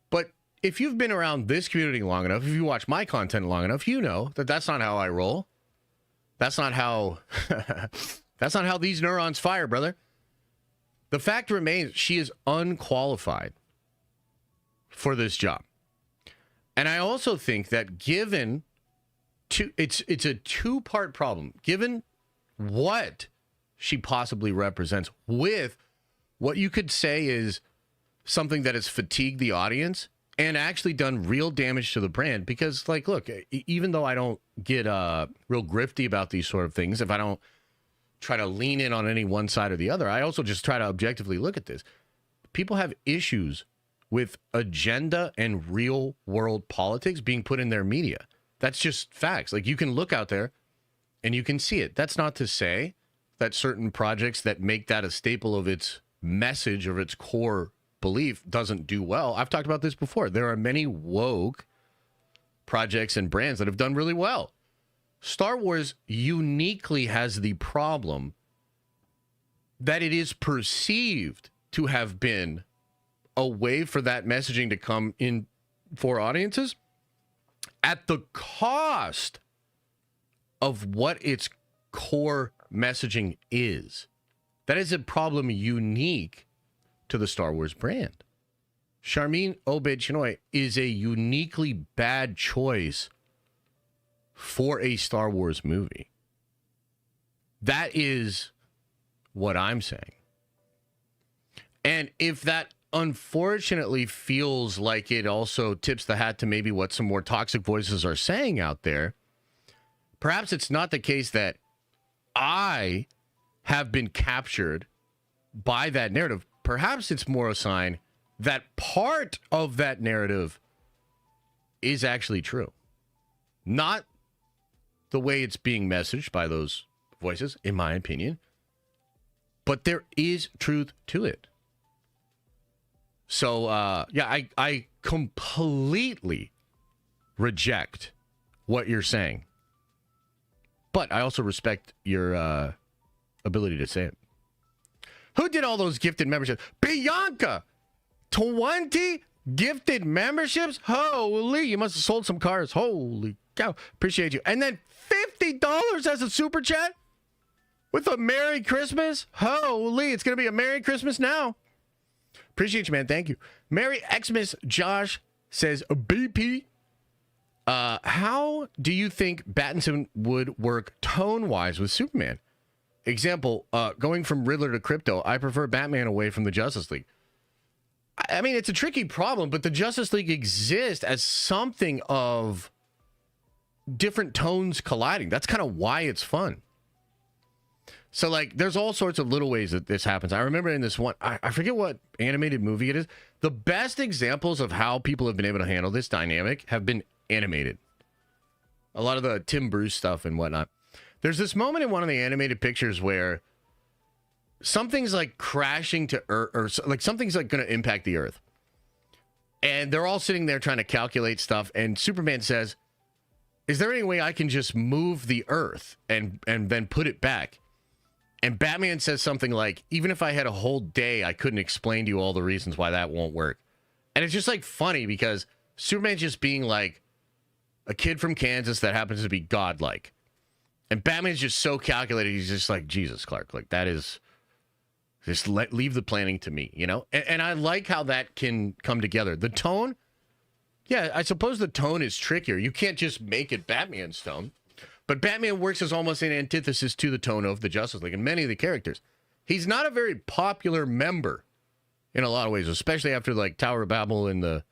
But if you've been around this community long enough, if you watch my content long enough, you know that that's not how I roll. That's not how that's not how these neurons fire, brother. The fact remains, she is unqualified for this job. And I also think that given it's a two-part problem. Given what she possibly represents with what you could say is something that has fatigued the audience and actually done real damage to the brand. Because, like, look, even though I don't get real grifty about these sort of things, if I don't try to lean in on any one side or the other, I also just try to objectively look at this. People have issues with agenda and real world politics being put in their media. That's just facts. Like, you can look out there and you can see it. That's not to say that certain projects that make that a staple of its message or its core belief doesn't do well. I've talked about this before. There are many woke projects and brands that have done really well. Star Wars uniquely has the problem that it is perceived to have been a way for that messaging to come in for audiences at the cost of what its core messaging is. That is a problem unique to the Star Wars brand. Charmaine Obed-Chinoy is a uniquely bad choice for a Star Wars movie. That is what I'm saying. And if that unfortunately feels like it also tips the hat to maybe what some more toxic voices are saying out there, perhaps it's not the case that I have been captured by that narrative. Perhaps it's more a sign that part of that narrative is actually true. Not the way it's being messaged by those voices, in my opinion, but there is truth to it. So, I completely reject what you're saying. But I also respect your ability to say it. Who did all those gifted memberships? Bianca! 20 Gifted memberships? Holy, you must have sold some cars. Holy cow. Appreciate you. And then $50 as a super chat with a Merry Christmas. Holy, it's going to be a Merry Christmas now. Appreciate you, man. Thank you. Merry Xmas Josh says, BP, how do you think Pattinson would work tone-wise with Superman? Example, going from Riddler to Crypto, I prefer Batman away from the Justice League. I mean, it's a tricky problem, but the Justice League exists as something of different tones colliding. That's kind of why it's fun. So, like, there's all sorts of little ways that this happens. I remember in this one, I forget what animated movie it is. The best examples of how people have been able to handle this dynamic have been animated. A lot of the Tim Bruce stuff and whatnot. There's this moment in one of the animated pictures where something's like crashing to Earth, or like something's like going to impact the Earth. And they're all sitting there trying to calculate stuff. And Superman says, is there any way I can just move the Earth and then put it back? And Batman says something like, even if I had a whole day, I couldn't explain to you all the reasons why that won't work. And it's just like funny because Superman's just being like a kid from Kansas that happens to be godlike. And Batman's just so calculated. He's just like, Jesus, Clark, like that is just leave the planning to me, you know? And I like how that can come together. The tone, yeah, I suppose the tone is trickier. You can't just make it Batman's tone. But Batman works as almost an antithesis to the tone of the Justice League and many of the characters. He's not a very popular member in a lot of ways, especially after like Tower of Babel and the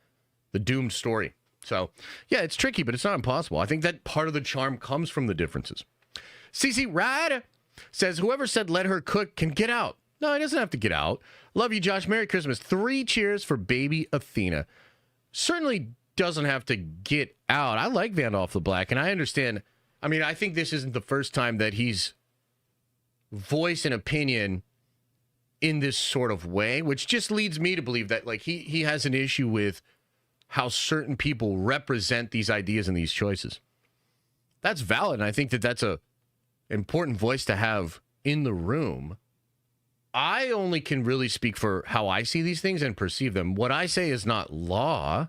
Doomed story. So, yeah, it's tricky, but it's not impossible. I think that part of the charm comes from the differences. CC Rad says, whoever said let her cook can get out. No, he doesn't have to get out. Love you, Josh. Merry Christmas. 3 cheers for baby Athena. Certainly doesn't have to get out. I like Vandolph the Black, and I understand. I mean, I think this isn't the first time that he's voiced an opinion in this sort of way, which just leads me to believe that like he has an issue with how certain people represent these ideas and these choices. That's valid, and I think that that's a important voice to have in the room. I only can really speak for how I see these things and perceive them. What I say is not law.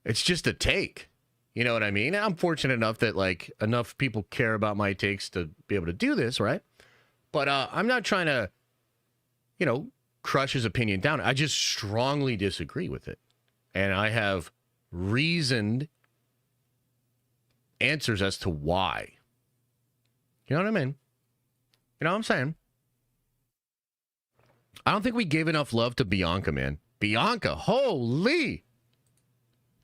It's just a take. You know what I mean? And I'm fortunate enough that like enough people care about my takes to be able to do this, right? But I'm not trying to, you know, crush his opinion down. I just strongly disagree with it. And I have reasoned answers as to why. You know what I mean? You know what I'm saying? I don't think we gave enough love to Bianca, man. Bianca, holy.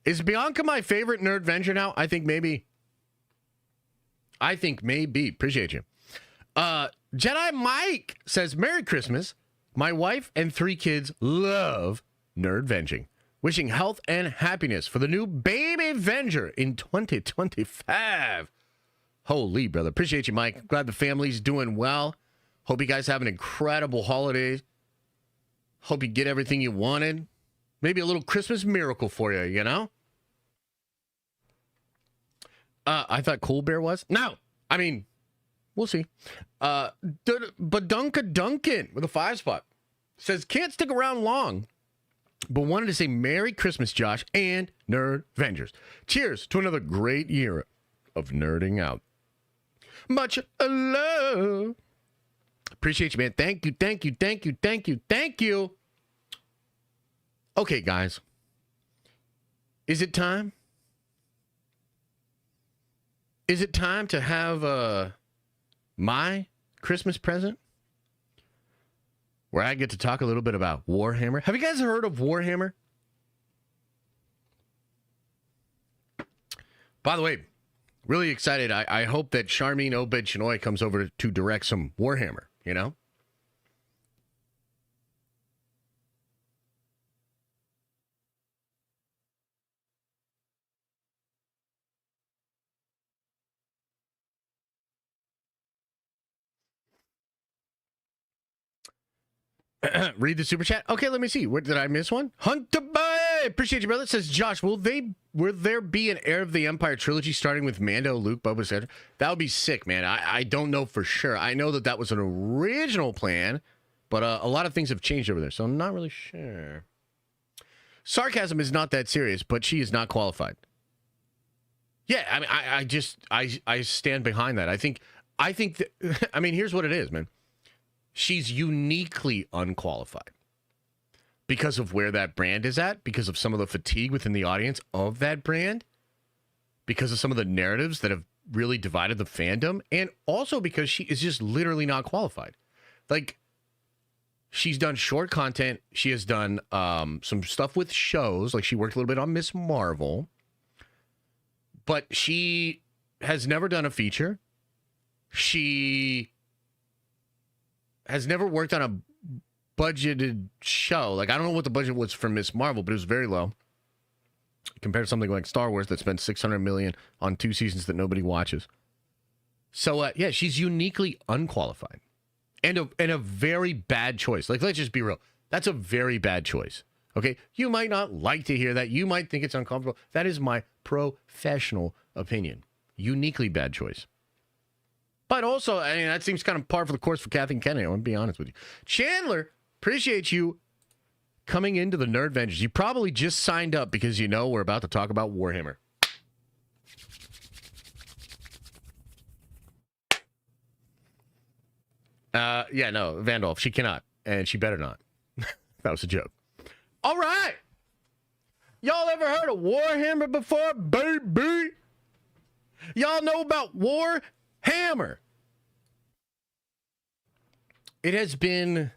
Is Bianca my favorite nerd venture now? I think maybe. Appreciate you. Jedi Mike says, Merry Christmas. My wife and 3 kids love nerd venging. Wishing health and happiness for the new baby Venger in 2025. Holy, brother. Appreciate you, Mike. Glad the family's doing well. Hope you guys have an incredible holiday. Hope you get everything you wanted. Maybe a little Christmas miracle for you, you know? I thought Cool Bear was. No. I mean, we'll see. But Duncan with a 5 spot says, can't stick around long, but wanted to say Merry Christmas, Josh, and Nerd Vengers. Cheers to another great year of nerding out. Much love. Appreciate you, man. Thank you. Okay, guys. Is it time? Is it time to have my Christmas present? Where I get to talk a little bit about Warhammer. Have you guys heard of Warhammer? By the way, really excited. I hope that Charmin Obed Chinoy comes over to direct some Warhammer, you know? Read the super chat. Okay, let me see. Where did I miss one? Hunter Boy, appreciate you, brother. It says, Josh, will there be an Heir of the Empire trilogy starting with Mando, Luke, Boba, etc.? That would be sick, man. I don't know for sure. I know that was an original plan, but a lot of things have changed over there, so I'm not really sure. Sarcasm is not that serious, but she is not qualified. Yeah, I mean, I stand behind that. I think that, I mean, here's what it is, man. She's uniquely unqualified because of where that brand is at, because of some of the fatigue within the audience of that brand, because of some of the narratives that have really divided the fandom, and also because she is just literally not qualified. Like, she's done short content. She has done some stuff with shows. Like, she worked a little bit on Miss Marvel. But she has never done a feature. She has never worked on a budgeted show. Like, I don't know what the budget was for Miss Marvel, but it was very low. Compared to something like Star Wars that spent $600 million on 2 seasons that nobody watches. So, yeah, she's uniquely unqualified. And a very bad choice. Like, let's just be real. That's a very bad choice. Okay? You might not like to hear that. You might think it's uncomfortable. That is my professional opinion. Uniquely bad choice. But also, I mean, that seems kind of par for the course for Kathy and Kennedy. I want to be honest with you. Chandler, appreciate you coming into the Nerd Vengers. You probably just signed up because you know we're about to talk about Warhammer. Yeah, no, Vandolph, she cannot. And she better not. That was a joke. All right. Y'all ever heard of Warhammer before, baby? Y'all know about Warhammer. It has been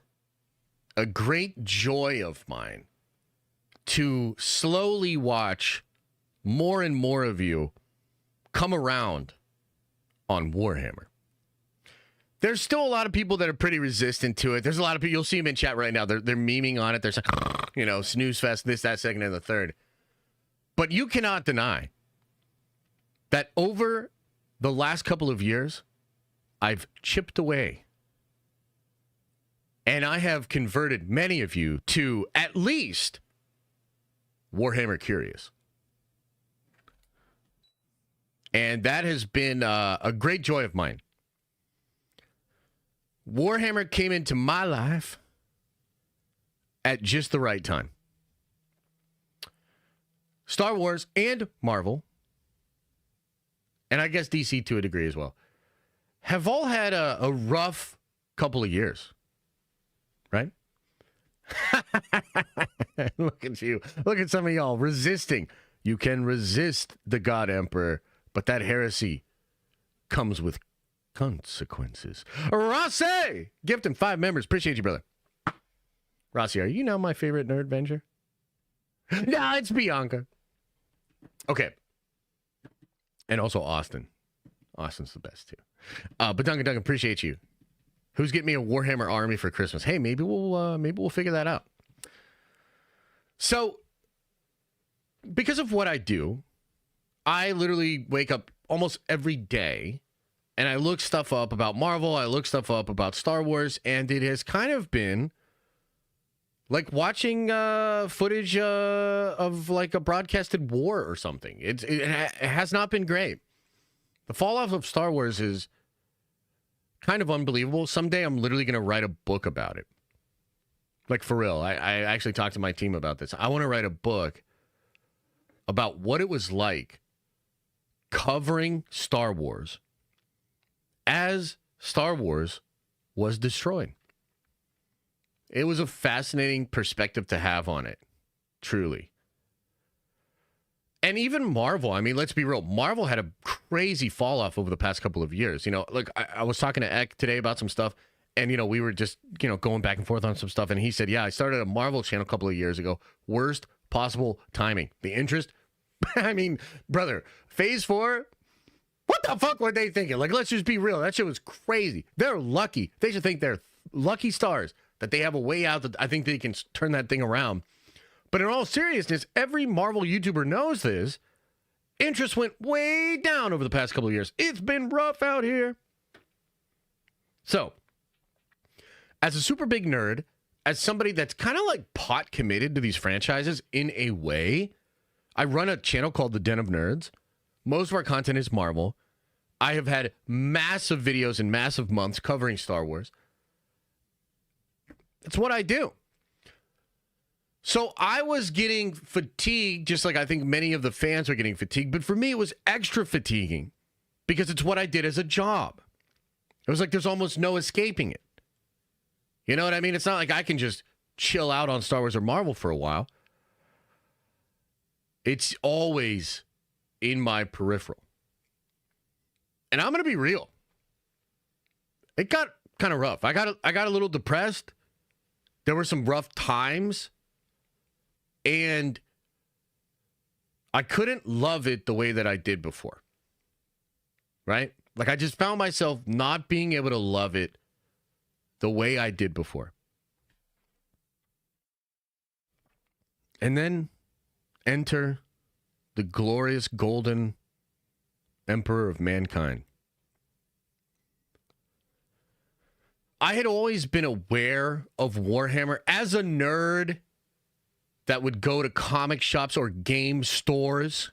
a great joy of mine to slowly watch more and more of you come around on Warhammer. There's still a lot of people that are pretty resistant to it. There's a lot of people, you'll see them in chat right now. They're memeing on it. There's like, you know, snooze fest, this, that, second, and the third. But you cannot deny that over the last couple of years, I've chipped away. And I have converted many of you to at least Warhammer curious. And that has been a great joy of mine. Warhammer came into my life at just the right time. Star Wars and Marvel, and I guess DC to a degree as well, have all had a rough couple of years, right? Look at you. Look at some of y'all resisting. You can resist the God Emperor, but that heresy comes with consequences. Rossi! Gift him 5 members. Appreciate you, brother. Rossi, are you now my favorite Nerd Venger? No, it's Bianca. Okay. And also Austin. Austin's the best, too. But Duncan, appreciate you. Who's getting me a Warhammer army for Christmas? Hey, maybe we'll figure that out. So, because of what I do, I literally wake up almost every day and I look stuff up about Marvel, I look stuff up about Star Wars, and it has kind of been like watching footage of like a broadcasted war or something. It has not been great. The fall off of Star Wars is kind of unbelievable. Someday I'm literally going to write a book about it. Like, for real. I actually talked to my team about this. I want to write a book about what it was like covering Star Wars as Star Wars was destroyed. It was a fascinating perspective to have on it, truly. And even Marvel, I mean, let's be real. Marvel had a crazy fall off over the past couple of years. You know, look, I was talking to Eck today about some stuff, and, you know, we were just, you know, going back and forth on some stuff, and he said, yeah, I started a Marvel channel a couple of years ago. Worst possible timing. The interest, I mean, brother, Phase 4, what the fuck were they thinking? Like, let's just be real. That shit was crazy. They're lucky. They should think they're lucky stars that they have a way out that I think they can turn that thing around. But in all seriousness, every Marvel YouTuber knows this. Interest went way down over the past couple of years. It's been rough out here. So, as a super big nerd, as somebody that's kind of like pot committed to these franchises in a way, I run a channel called The Den of Nerds. Most of our content is Marvel. I have had massive videos and massive months covering Star Wars. It's what I do. So I was getting fatigued, just like I think many of the fans are getting fatigued. But for me, it was extra fatiguing because it's what I did as a job. It was like there's almost no escaping it. You know what I mean? It's not like I can just chill out on Star Wars or Marvel for a while. It's always in my peripheral. And I'm going to be real. It got kind of rough. I got a little depressed. There were some rough times. And I couldn't love it the way that I did before. Right? Like I just found myself not being able to love it the way I did before. And then enter the glorious golden emperor of mankind. I had always been aware of Warhammer as a nerd that would go to comic shops or game stores.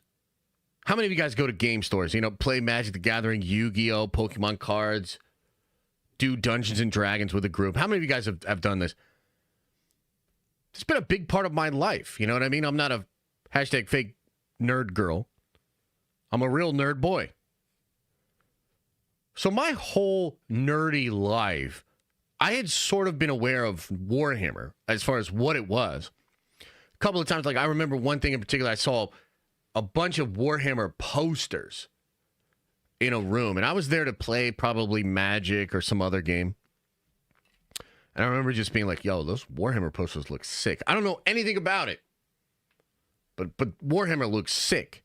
How many of you guys go to game stores? You know, play Magic the Gathering, Yu-Gi-Oh, Pokemon cards, do Dungeons and Dragons with a group. How many of you guys have done this? It's been a big part of my life. You know what I mean? I'm not a hashtag fake nerd girl. I'm a real nerd boy. So my whole nerdy life, I had sort of been aware of Warhammer as far as what it was. A couple of times, like I remember one thing in particular, I saw a bunch of Warhammer posters in a room, and I was there to play probably Magic or some other game. And I remember just being like, yo, those Warhammer posters look sick. I don't know anything about it, but Warhammer looks sick.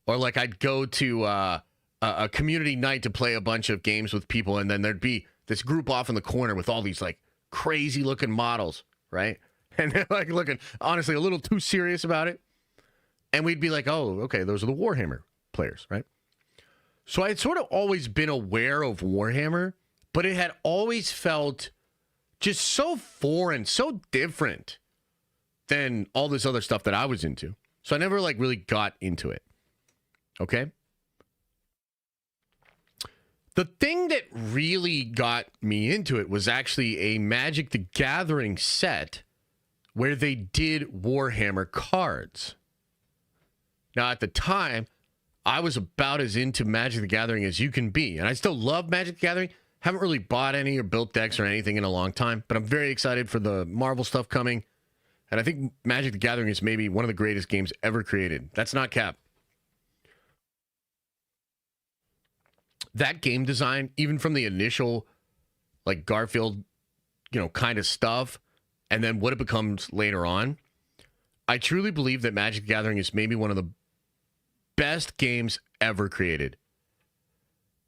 Or like I'd go to a community night to play a bunch of games with people, and then there'd be this group off in the corner with all these like crazy looking models, right? And they're like looking, honestly, a little too serious about it. And we'd be like, oh, okay, those are the Warhammer players, right? So I had sort of always been aware of Warhammer, but it had always felt just so foreign, so different than all this other stuff that I was into. So I never like really got into it. Okay? The thing that really got me into it was actually a Magic the Gathering set where they did Warhammer cards. Now, at the time, I was about as into Magic the Gathering as you can be. And I still love Magic the Gathering. Haven't really bought any or built decks or anything in a long time. But I'm very excited for the Marvel stuff coming. And I think Magic the Gathering is maybe one of the greatest games ever created. That's not cap. That game design, even from the initial, like, Garfield, you know, kind of stuff, and then what it becomes later on, I truly believe that Magic the Gathering is maybe one of the best games ever created.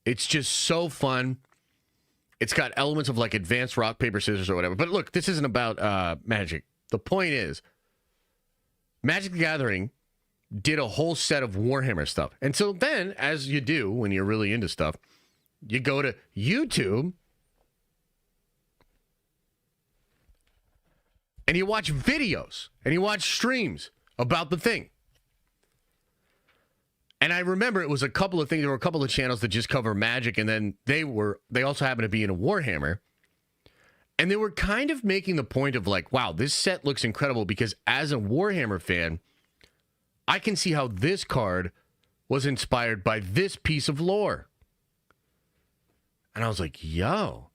It's just so fun. It's got elements of like advanced rock, paper, scissors or whatever. But look, this isn't about Magic. The point is, Magic the Gathering did a whole set of Warhammer stuff. And so then, as you do when you're really into stuff, you go to YouTube and you watch videos and you watch streams about the thing. And I remember it was a couple of things. There were a couple of channels that just cover Magic, and then they also happened to be in a Warhammer. And they were kind of making the point of like, wow, this set looks incredible because as a Warhammer fan, I can see how this card was inspired by this piece of lore. And I was like, yo,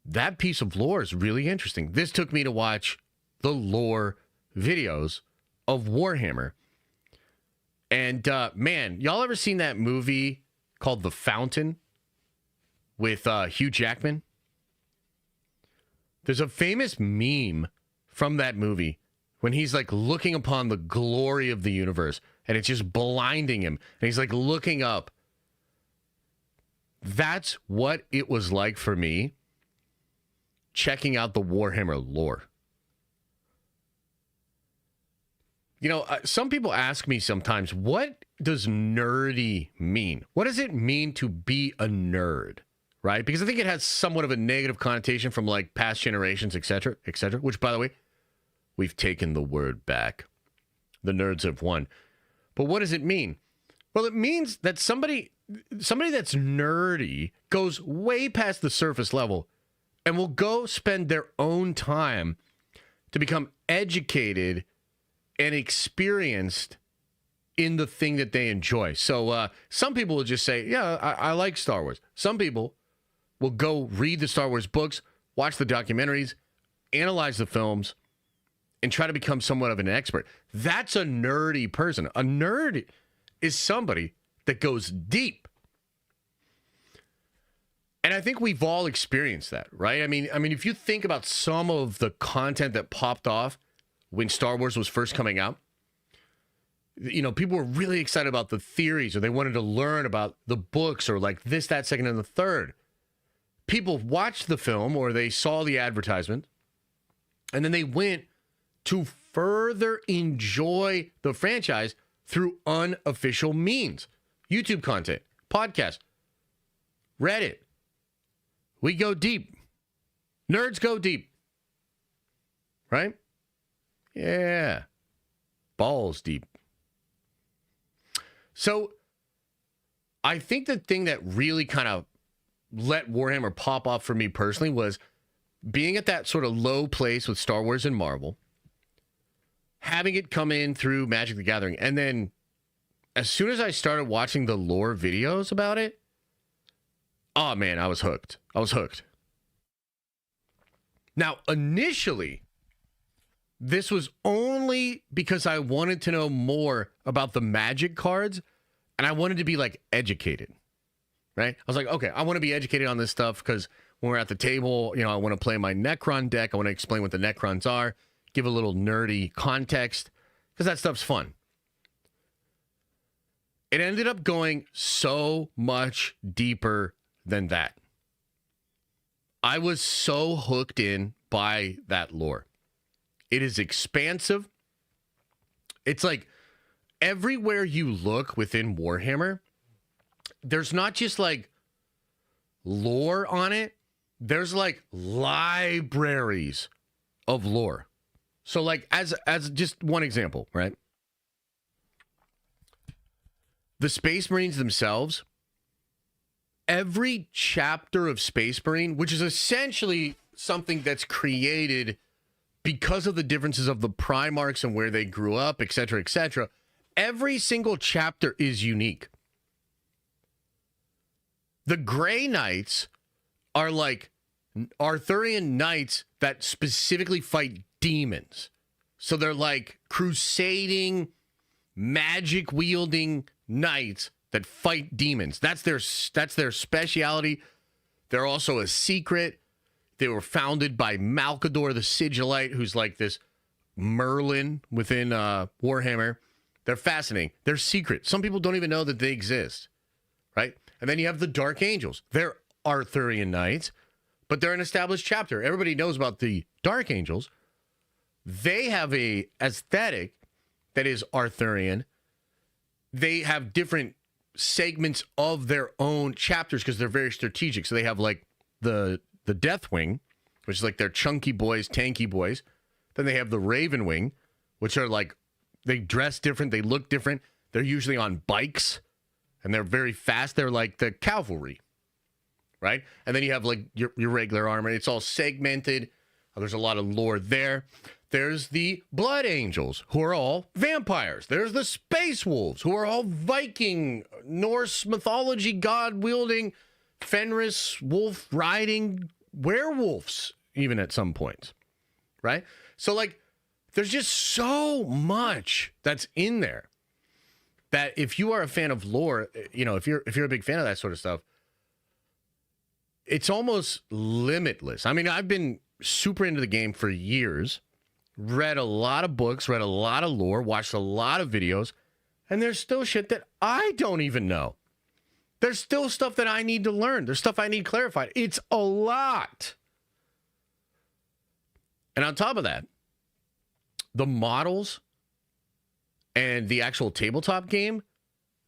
that piece of lore is really interesting. This took me to watch the lore videos of Warhammer. And, man, y'all ever seen that movie called The Fountain with Hugh Jackman? There's a famous meme from that movie when he's, like, looking upon the glory of the universe, and it's just blinding him. And he's, like, looking up. That's what it was like for me checking out the Warhammer lore. You know, some people ask me sometimes, what does nerdy mean? What does it mean to be a nerd, right? Because I think it has somewhat of a negative connotation from, like, past generations, et cetera, which, by the way, we've taken the word back. The nerds have won. But what does it mean? Well, it means that somebody that's nerdy goes way past the surface level and will go spend their own time to become educated and experienced in the thing that they enjoy. So some people will just say, yeah, I like Star Wars. Some people will go read the Star Wars books, watch the documentaries, analyze the films, and try to become somewhat of an expert. That's a nerdy person. A nerd is somebody that goes deep. And I think we've all experienced that, right? I mean, if you think about some of the content that popped off when Star Wars was first coming out, you know, people were really excited about the theories, or they wanted to learn about the books, or like this, that, second, and the third. People watched the film, or they saw the advertisement, and then they went to further enjoy the franchise through unofficial means. YouTube content, podcast, Reddit. We go deep. Nerds go deep. Right? Yeah. Balls deep. So I think the thing that really kind of let Warhammer pop off for me personally was being at that sort of low place with Star Wars and Marvel, having it come in through Magic the Gathering, and then as soon as I started watching the lore videos about it, oh man, I was hooked. Now, initially, this was only because I wanted to know more about the Magic cards, and I wanted to be like educated, right? I was like, okay, I want to be educated on this stuff because when we're at the table, you know, I want to play my Necron deck. I want to explain what the Necrons are, give a little nerdy context, because that stuff's fun. It ended up going so much deeper than that. I was so hooked in by that lore. It is expansive. It's like everywhere you look within Warhammer, there's not just like lore on it. There's like libraries of lore. So like as just one example, right? The Space Marines themselves, every chapter of Space Marine, which is essentially something that's created because of the differences of the Primarchs and where they grew up, etc., etc., every single chapter is unique. The Grey Knights are like Arthurian knights that specifically fight demons. So they're like crusading, magic-wielding knights that fight demons. That's their speciality. They're also a secret. They were founded by Malkador the Sigillite, who's like this Merlin within Warhammer. They're fascinating. They're secret. Some people don't even know that they exist, right? And then you have the Dark Angels. They're Arthurian knights, but they're an established chapter. Everybody knows about the Dark Angels. They have a aesthetic that is Arthurian. They have different segments of their own chapters because they're very strategic. So they have like the Deathwing, which is like their chunky boys, tanky boys. Then they have the Ravenwing, which are like, they dress different, they look different. They're usually on bikes, and they're very fast. They're like the cavalry, right? And then you have like your regular armor. It's all segmented. There's a lot of lore there. There's the Blood Angels, who are all vampires. There's the Space Wolves, who are all Viking, Norse mythology, god-wielding, Fenris, wolf-riding werewolves, even at some points, right? So, like, there's just so much that's in there that if you are a fan of lore, you know, if you're a big fan of that sort of stuff, it's almost limitless. I mean, I've been super into the game for years, read a lot of books, read a lot of lore, watched a lot of videos, and there's still shit that I don't even know. There's still stuff that I need to learn. There's stuff I need clarified. It's a lot. And on top of that, the models and the actual tabletop game,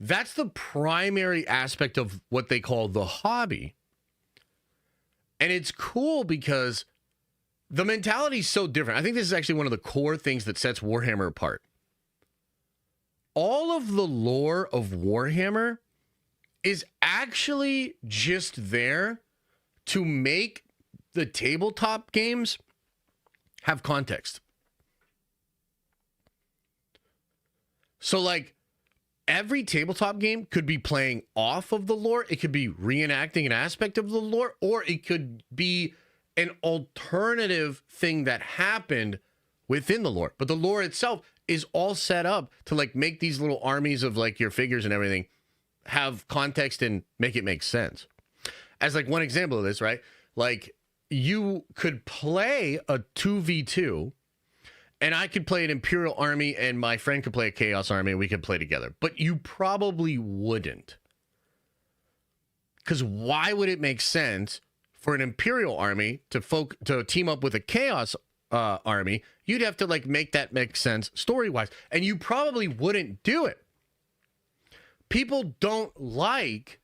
that's the primary aspect of what they call the hobby. And it's cool because the mentality is so different. I think this is actually one of the core things that sets Warhammer apart. All of the lore of Warhammer is actually just there to make the tabletop games have context. So like every tabletop game could be playing off of the lore. It could be reenacting an aspect of the lore, or it could be an alternative thing that happened within the lore. But the lore itself is all set up to like make these little armies of like your figures and everything have context and make it make sense. As like one example of this, right? Like you could play a 2v2 and I could play an Imperial army and my friend could play a Chaos army and we could play together. But you probably wouldn't. Because why would it make sense for an Imperial army to team up with a Chaos army? You'd have to like make that make sense story-wise. And you probably wouldn't do it. People don't like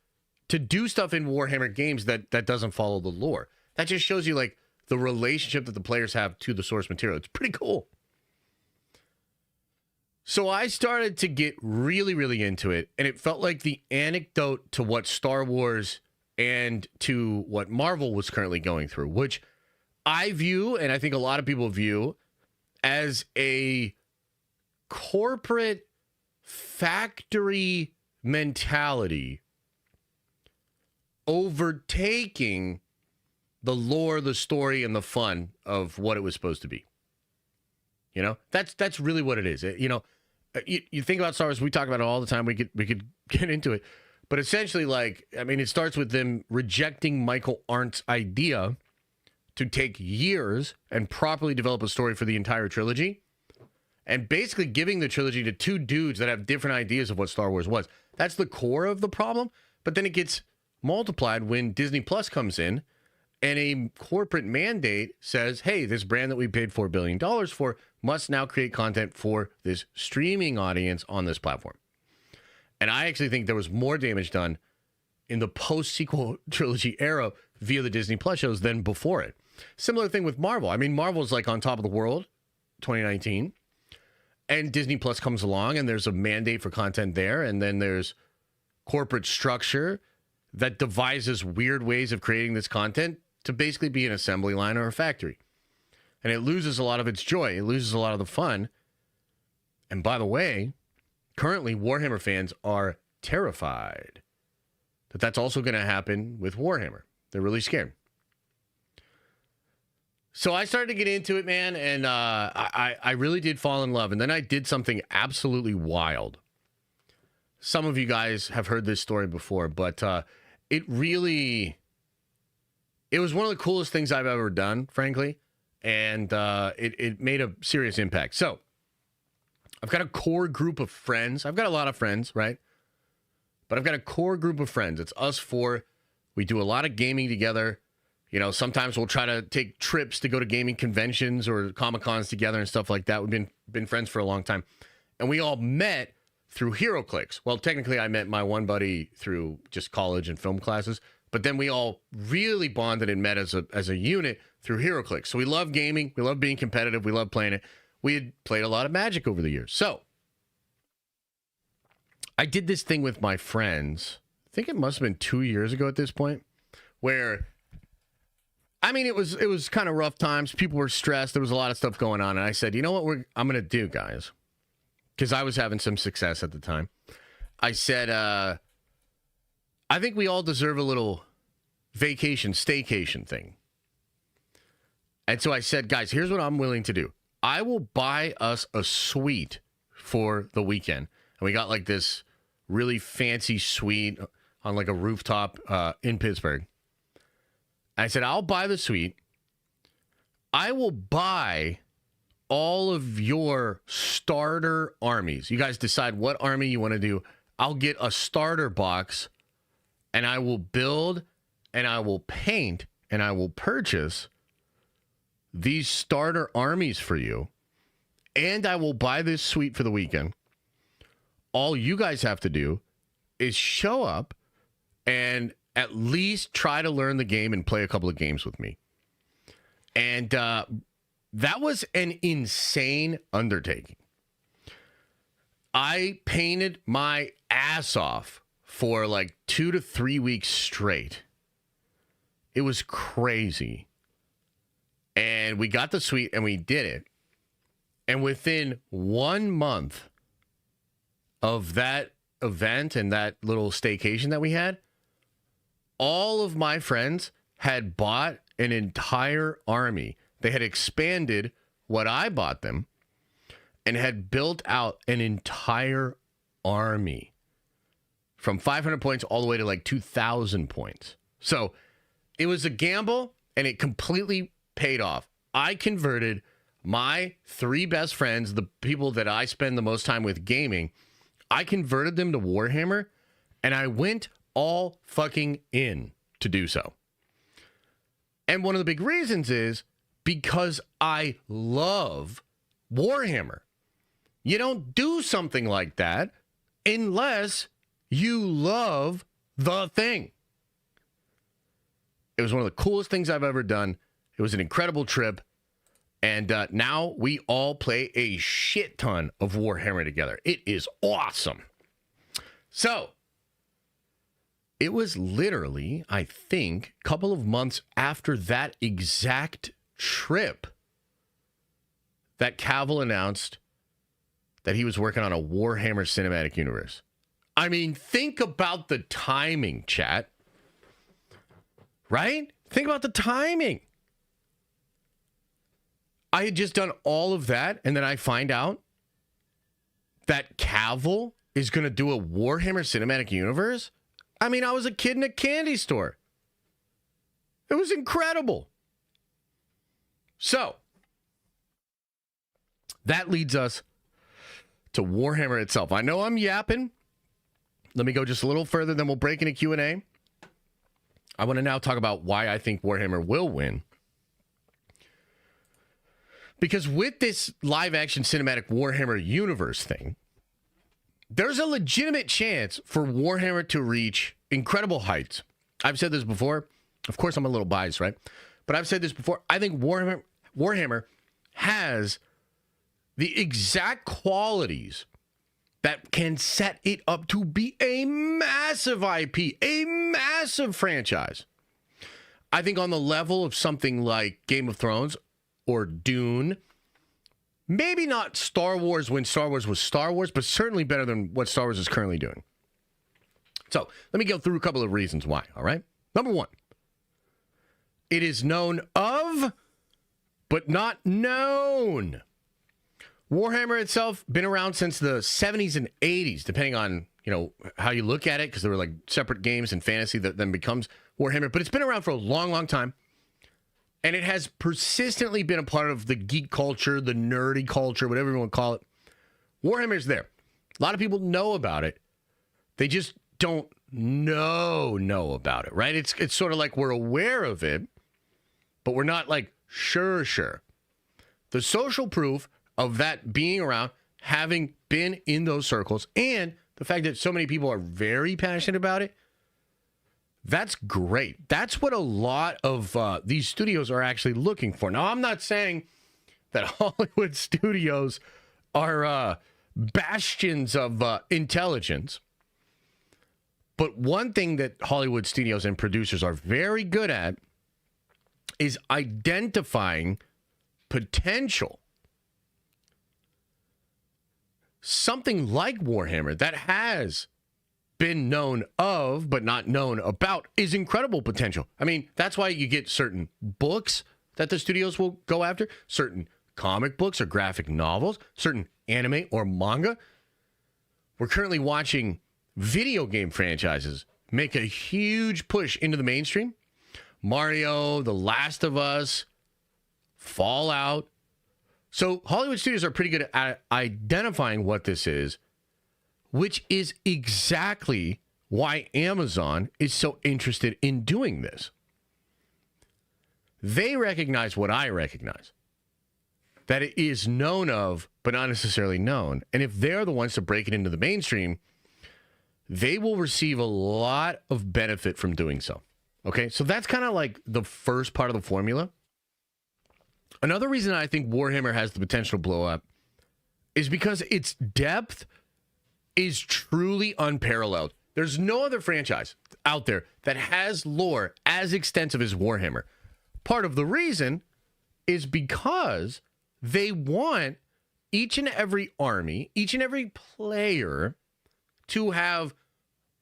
to do stuff in Warhammer games that doesn't follow the lore. That just shows you like the relationship that the players have to the source material. It's pretty cool. So I started to get really, really into it, and it felt like the anecdote to what Star Wars and to what Marvel was currently going through, which I view, and I think a lot of people view, as a corporate factory mentality overtaking the lore, the story, and the fun of what it was supposed to be. You know, that's really what it is. You know, you think about Star Wars, we talk about it all the time. We could get into it, but essentially, like, I mean, it starts with them rejecting Michael Arndt's idea to take years and properly develop a story for the entire trilogy, and basically giving the trilogy to two dudes that have different ideas of what Star Wars was. That's the core of the problem. But then it gets multiplied when Disney Plus comes in and a corporate mandate says, hey, this brand that we paid $4 billion for must now create content for this streaming audience on this platform. And I actually think there was more damage done in the post-sequel trilogy era via the Disney Plus shows than before it. Similar thing with Marvel. I mean, Marvel's like on top of the world, 2019. And Disney Plus comes along and there's a mandate for content there. And then there's corporate structure that devises weird ways of creating this content to basically be an assembly line or a factory. And it loses a lot of its joy. It loses a lot of the fun. And by the way, currently Warhammer fans are terrified that that's also going to happen with Warhammer. They're really scared. So I started to get into it, man, and I really did fall in love. And then I did something absolutely wild. Some of you guys have heard this story before, but it was one of the coolest things I've ever done, frankly. And it made a serious impact. So I've got a core group of friends. I've got a lot of friends, right? But I've got a core group of friends. It's us four. We do a lot of gaming together. You know, sometimes we'll try to take trips to go to gaming conventions or Comic-Cons together and stuff like that. We've been friends for a long time. And we all met through HeroClix. Well, technically, I met my one buddy through just college and film classes. But then we all really bonded and met as a unit through HeroClix. So we love gaming. We love being competitive. We love playing it. We had played a lot of Magic over the years. So I did this thing with my friends. I think it must have been 2 years ago at this point, where, I mean, it was kind of rough times. People were stressed. There was a lot of stuff going on. And I said, you know what I'm going to do, guys? Because I was having some success at the time. I said, I think we all deserve a little vacation, staycation thing. And so I said, guys, here's what I'm willing to do. I will buy us a suite for the weekend. And we got like this really fancy suite on like a rooftop in Pittsburgh. I said, I'll buy the suite. I will buy all of your starter armies. You guys decide what army you want to do. I'll get a starter box and I will build and I will paint and I will purchase these starter armies for you. And I will buy this suite for the weekend. All you guys have to do is show up and at least try to learn the game and play a couple of games with me. And that was an insane undertaking. I painted my ass off for like 2 to 3 weeks straight. It was crazy. And we got the suite and we did it. And within 1 month, of that event and that little staycation that we had, all of my friends had bought an entire army. They had expanded what I bought them and had built out an entire army from 500 points all the way to like 2,000 points. So it was a gamble and it completely paid off. I converted my 3 best friends, the people that I spend the most time with gaming, I converted them to Warhammer, and I went all fucking in to do so. And one of the big reasons is because I love Warhammer. You don't do something like that unless you love the thing. It was one of the coolest things I've ever done. It was an incredible trip. And now we all play a shit ton of Warhammer together. It is awesome. So, it was literally, I think, a couple of months after that exact trip that Cavill announced that he was working on a Warhammer cinematic universe. I mean, think about the timing, chat. Right? Think about the timing. I had just done all of that, and then I find out that Cavill is going to do a Warhammer cinematic universe. I mean, I was a kid in a candy store. It was incredible. So, that leads us to Warhammer itself. I know I'm yapping. Let me go just a little further, then we'll break into Q&A. I want to now talk about why I think Warhammer will win. Because with this live-action cinematic Warhammer universe thing, there's a legitimate chance for Warhammer to reach incredible heights. I've said this before. Of course, I'm a little biased, right? But I've said this before. I think Warhammer has the exact qualities that can set it up to be a massive IP, a massive franchise. I think on the level of something like Game of Thrones or Dune, maybe not Star Wars when Star Wars was Star Wars, but certainly better than what Star Wars is currently doing. So let me go through a couple of reasons why, all right? Number one, it is known of, but not known. Warhammer itself been around since the 70s and 80s, depending on, how you look at it, because there were like separate games and fantasy that then becomes Warhammer, but it's been around for a long, long time. And it has persistently been a part of the geek culture, the nerdy culture, whatever you want to call it. Warhammer's there. A lot of people know about it. They just don't know about it, right? It's sort of like we're aware of it, but we're not like sure. The social proof of that being around, having been in those circles, and the fact that so many people are very passionate about it, that's great. That's what a lot of these studios are actually looking for. Now, I'm not saying that Hollywood studios are bastions of intelligence, but one thing that Hollywood studios and producers are very good at is identifying potential. Something like Warhammer that has been known of, but not known about, is incredible potential. I mean, that's why you get certain books that the studios will go after, certain comic books or graphic novels, certain anime or manga. We're currently watching video game franchises make a huge push into the mainstream. Mario, The Last of Us, Fallout. So Hollywood studios are pretty good at identifying what this is, which is exactly why Amazon is so interested in doing this. They recognize what I recognize, that it is known of, but not necessarily known. And if they're the ones to break it into the mainstream, they will receive a lot of benefit from doing so. Okay, so that's kind of like the first part of the formula. Another reason I think Warhammer has the potential to blow up is because its depth is truly unparalleled. There's no other franchise out there that has lore as extensive as Warhammer. Part of the reason is because they want each and every army, each and every player to have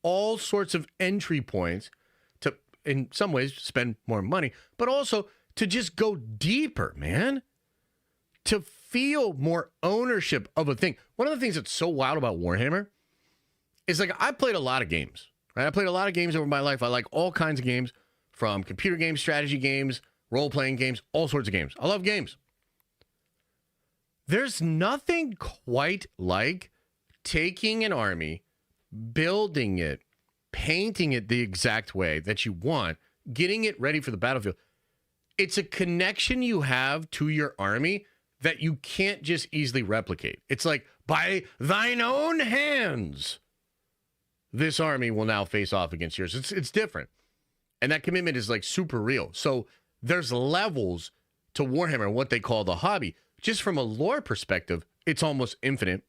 all sorts of entry points to, in some ways, spend more money, but also to just go deeper, man. To feel more ownership of a thing. One of the things that's so wild about Warhammer is, like, I played a lot of games, right? I played a lot of games over my life. I like all kinds of games, from computer games, strategy games, role-playing games, all sorts of games. I love games. There's nothing quite like taking an army, building it, painting it the exact way that you want, getting it ready for the battlefield. It's a connection you have to your army that you can't just easily replicate. It's like, by thine own hands, this army will now face off against yours. It's different. And that commitment is, like, super real. So there's levels to Warhammer, what they call the hobby. Just from a lore perspective, it's almost infinite,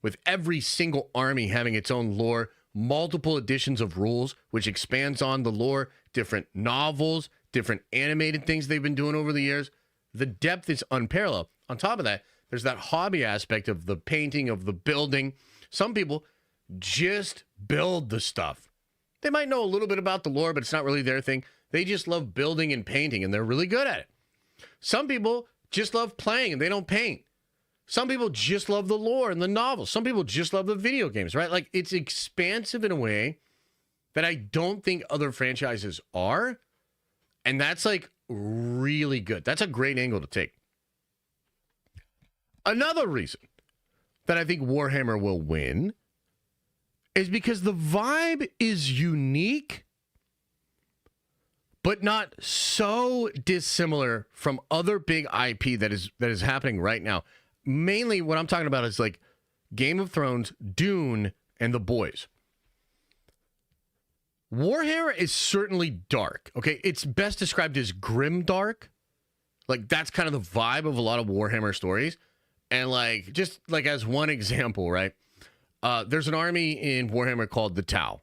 with every single army having its own lore, multiple editions of rules, which expands on the lore, different novels, different animated things they've been doing over the years. The depth is unparalleled. On top of that, there's that hobby aspect of the painting, of the building. Some people just build the stuff. They might know a little bit about the lore, but it's not really their thing. They just love building and painting, and they're really good at it. Some people just love playing, and they don't paint. Some people just love the lore and the novels. Some people just love the video games, right? Like, it's expansive in a way that I don't think other franchises are. And that's, like, really good. That's a great angle to take. Another reason that I think Warhammer will win is because the vibe is unique, but not so dissimilar from other big IP that is happening right now. Mainly what I'm talking about is, like, Game of Thrones, Dune, and The Boys. Warhammer is certainly dark, okay? It's best described as grim dark. Like, that's kind of the vibe of a lot of Warhammer stories. And, like, just, like, as one example, right? There's an army in Warhammer called the Tau.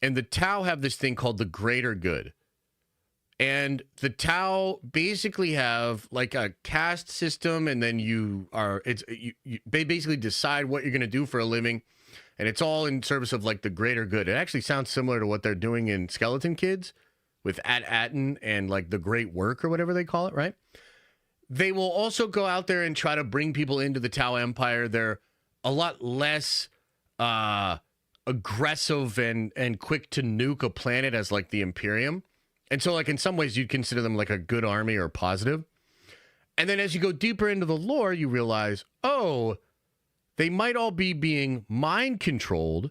And the Tau have this thing called the Greater Good. And the Tau basically have, like, a caste system, and then they basically decide what you're going to do for a living. And it's all in service of, like, the greater good. It actually sounds similar to what they're doing in Skeleton Kids with At-Atten and, like, the Great Work or whatever they call it, right? They will also go out there and try to bring people into the Tau Empire. They're a lot less aggressive and quick to nuke a planet as, like, the Imperium. And so, like, in some ways, you'd consider them like a good army or positive. And then as you go deeper into the lore, you realize, oh, they might all be being mind controlled,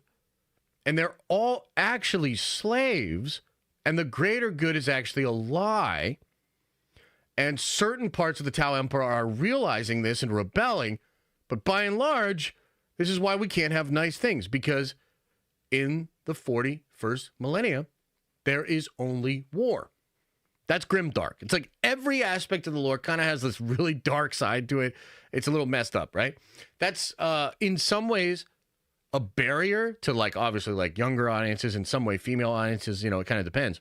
and they're all actually slaves, and the greater good is actually a lie. And certain parts of the Tau Empire are realizing this and rebelling. But by and large, this is why we can't have nice things, because in the 41st millennia, there is only war. That's grimdark. It's like every aspect of the lore kind of has this really dark side to it. It's a little messed up, right? That's in some ways a barrier to, like, obviously, like, younger audiences, in some way female audiences, you know, it kind of depends.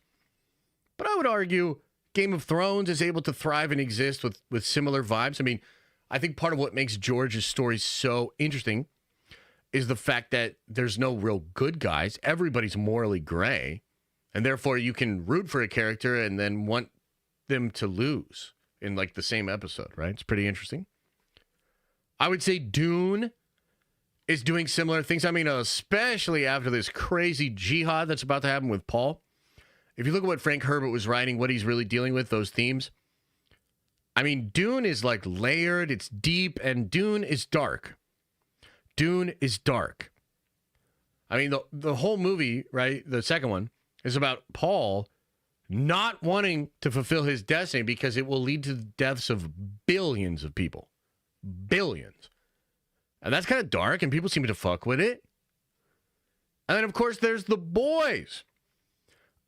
But I would argue Game of Thrones is able to thrive and exist with similar vibes. I mean, I think part of what makes George's story so interesting is the fact that there's no real good guys. Everybody's morally gray. And therefore, you can root for a character and then want them to lose in, like, the same episode, right? It's pretty interesting. I would say Dune is doing similar things. I mean, especially after this crazy jihad that's about to happen with Paul. If you look at what Frank Herbert was writing, what he's really dealing with, those themes. I mean, Dune is, like, layered, it's deep, and Dune is dark. Dune is dark. I mean, the whole movie, right, the second one, is about Paul not wanting to fulfill his destiny because it will lead to the deaths of billions of people. Billions. And that's kind of dark, and people seem to fuck with it. And then, of course, there's The Boys.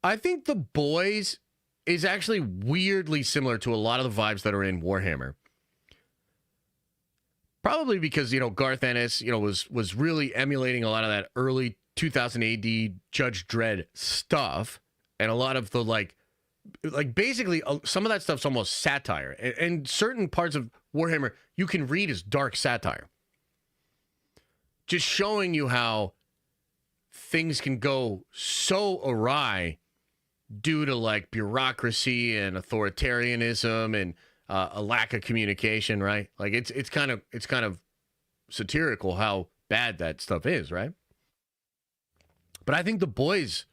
I think The Boys is actually weirdly similar to a lot of the vibes that are in Warhammer. Probably because, you know, Garth Ennis, you know, was really emulating a lot of that early 2000 AD Judge Dredd stuff, and a lot of the like basically some of that stuff's almost satire, and certain parts of Warhammer you can read as dark satire, just showing you how things can go so awry due to like bureaucracy and authoritarianism and a lack of communication, right? Like it's kind of satirical how bad that stuff is, right? But I think The Boys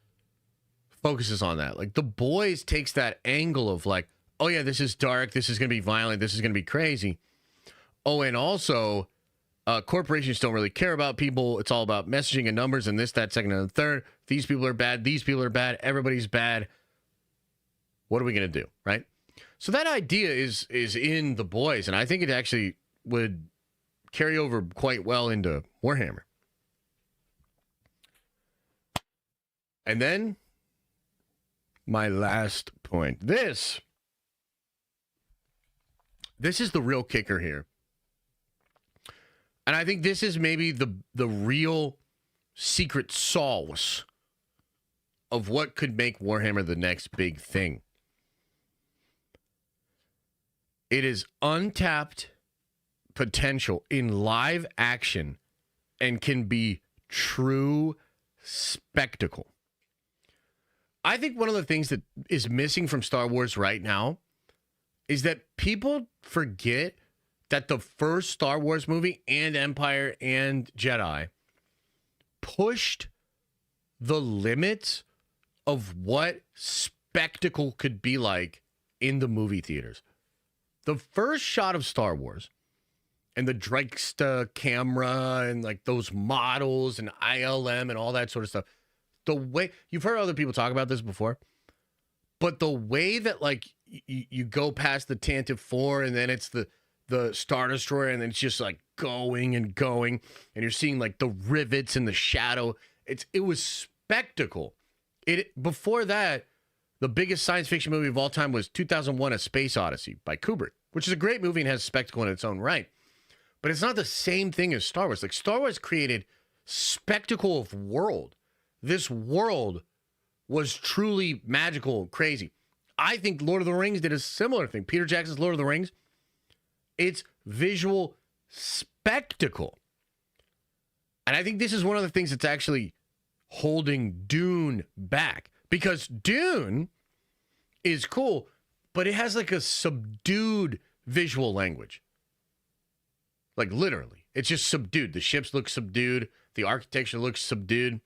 focuses on that. Like The Boys takes that angle of like, oh yeah, this is dark, this is going to be violent, this is going to be crazy. Oh, and also corporations don't really care about people. It's all about messaging and numbers and this, that, second, and the third. These people are bad. These people are bad. Everybody's bad. What are we going to do, right? So that idea is in The Boys, and I think it actually would carry over quite well into Warhammer. And then my last point. This is the real kicker here. And I think this is maybe the real secret sauce of what could make Warhammer the next big thing. It is untapped potential in live action and can be true spectacle. I think one of the things that is missing from Star Wars right now is that people forget that the first Star Wars movie and Empire and Jedi pushed the limits of what spectacle could be like in the movie theaters. The first shot of Star Wars and the Drexta camera and like those models and ILM and all that sort of stuff. The way you've heard other people talk about this before, but the way that like you go past the Tantive 4 and then it's the Star Destroyer and then it's just like going and going and you're seeing like the rivets and the shadow. It was spectacle. Before that, the biggest science fiction movie of all time was 2001: A Space Odyssey by Kubrick, which is a great movie and has spectacle in its own right. But it's not the same thing as Star Wars. Like Star Wars created spectacle of world. This world was truly magical and crazy. I think Lord of the Rings did a similar thing. Peter Jackson's Lord of the Rings, it's visual spectacle. And I think this is one of the things that's actually holding Dune back. Because Dune is cool, but it has like a subdued visual language. Like literally. It's just subdued. The ships look subdued. The architecture looks subdued.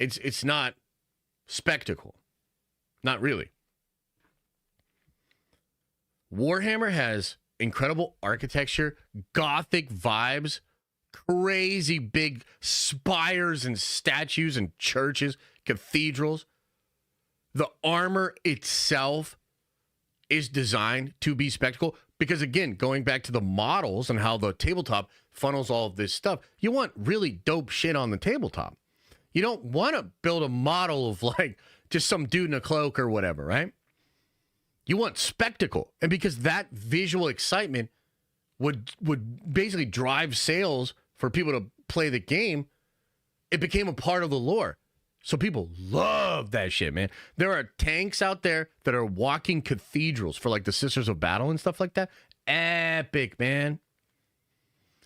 It's not spectacle. Not really. Warhammer has incredible architecture, gothic vibes, crazy big spires and statues and churches, cathedrals. The armor itself is designed to be spectacle because, again, going back to the models and how the tabletop funnels all of this stuff, you want really dope shit on the tabletop. You don't want to build a model of like just some dude in a cloak or whatever, right? You want spectacle. And because that visual excitement would basically drive sales for people to play the game, it became a part of the lore. So people love that shit, man. There are tanks out there that are walking cathedrals for like the Sisters of Battle and stuff like that. Epic, man.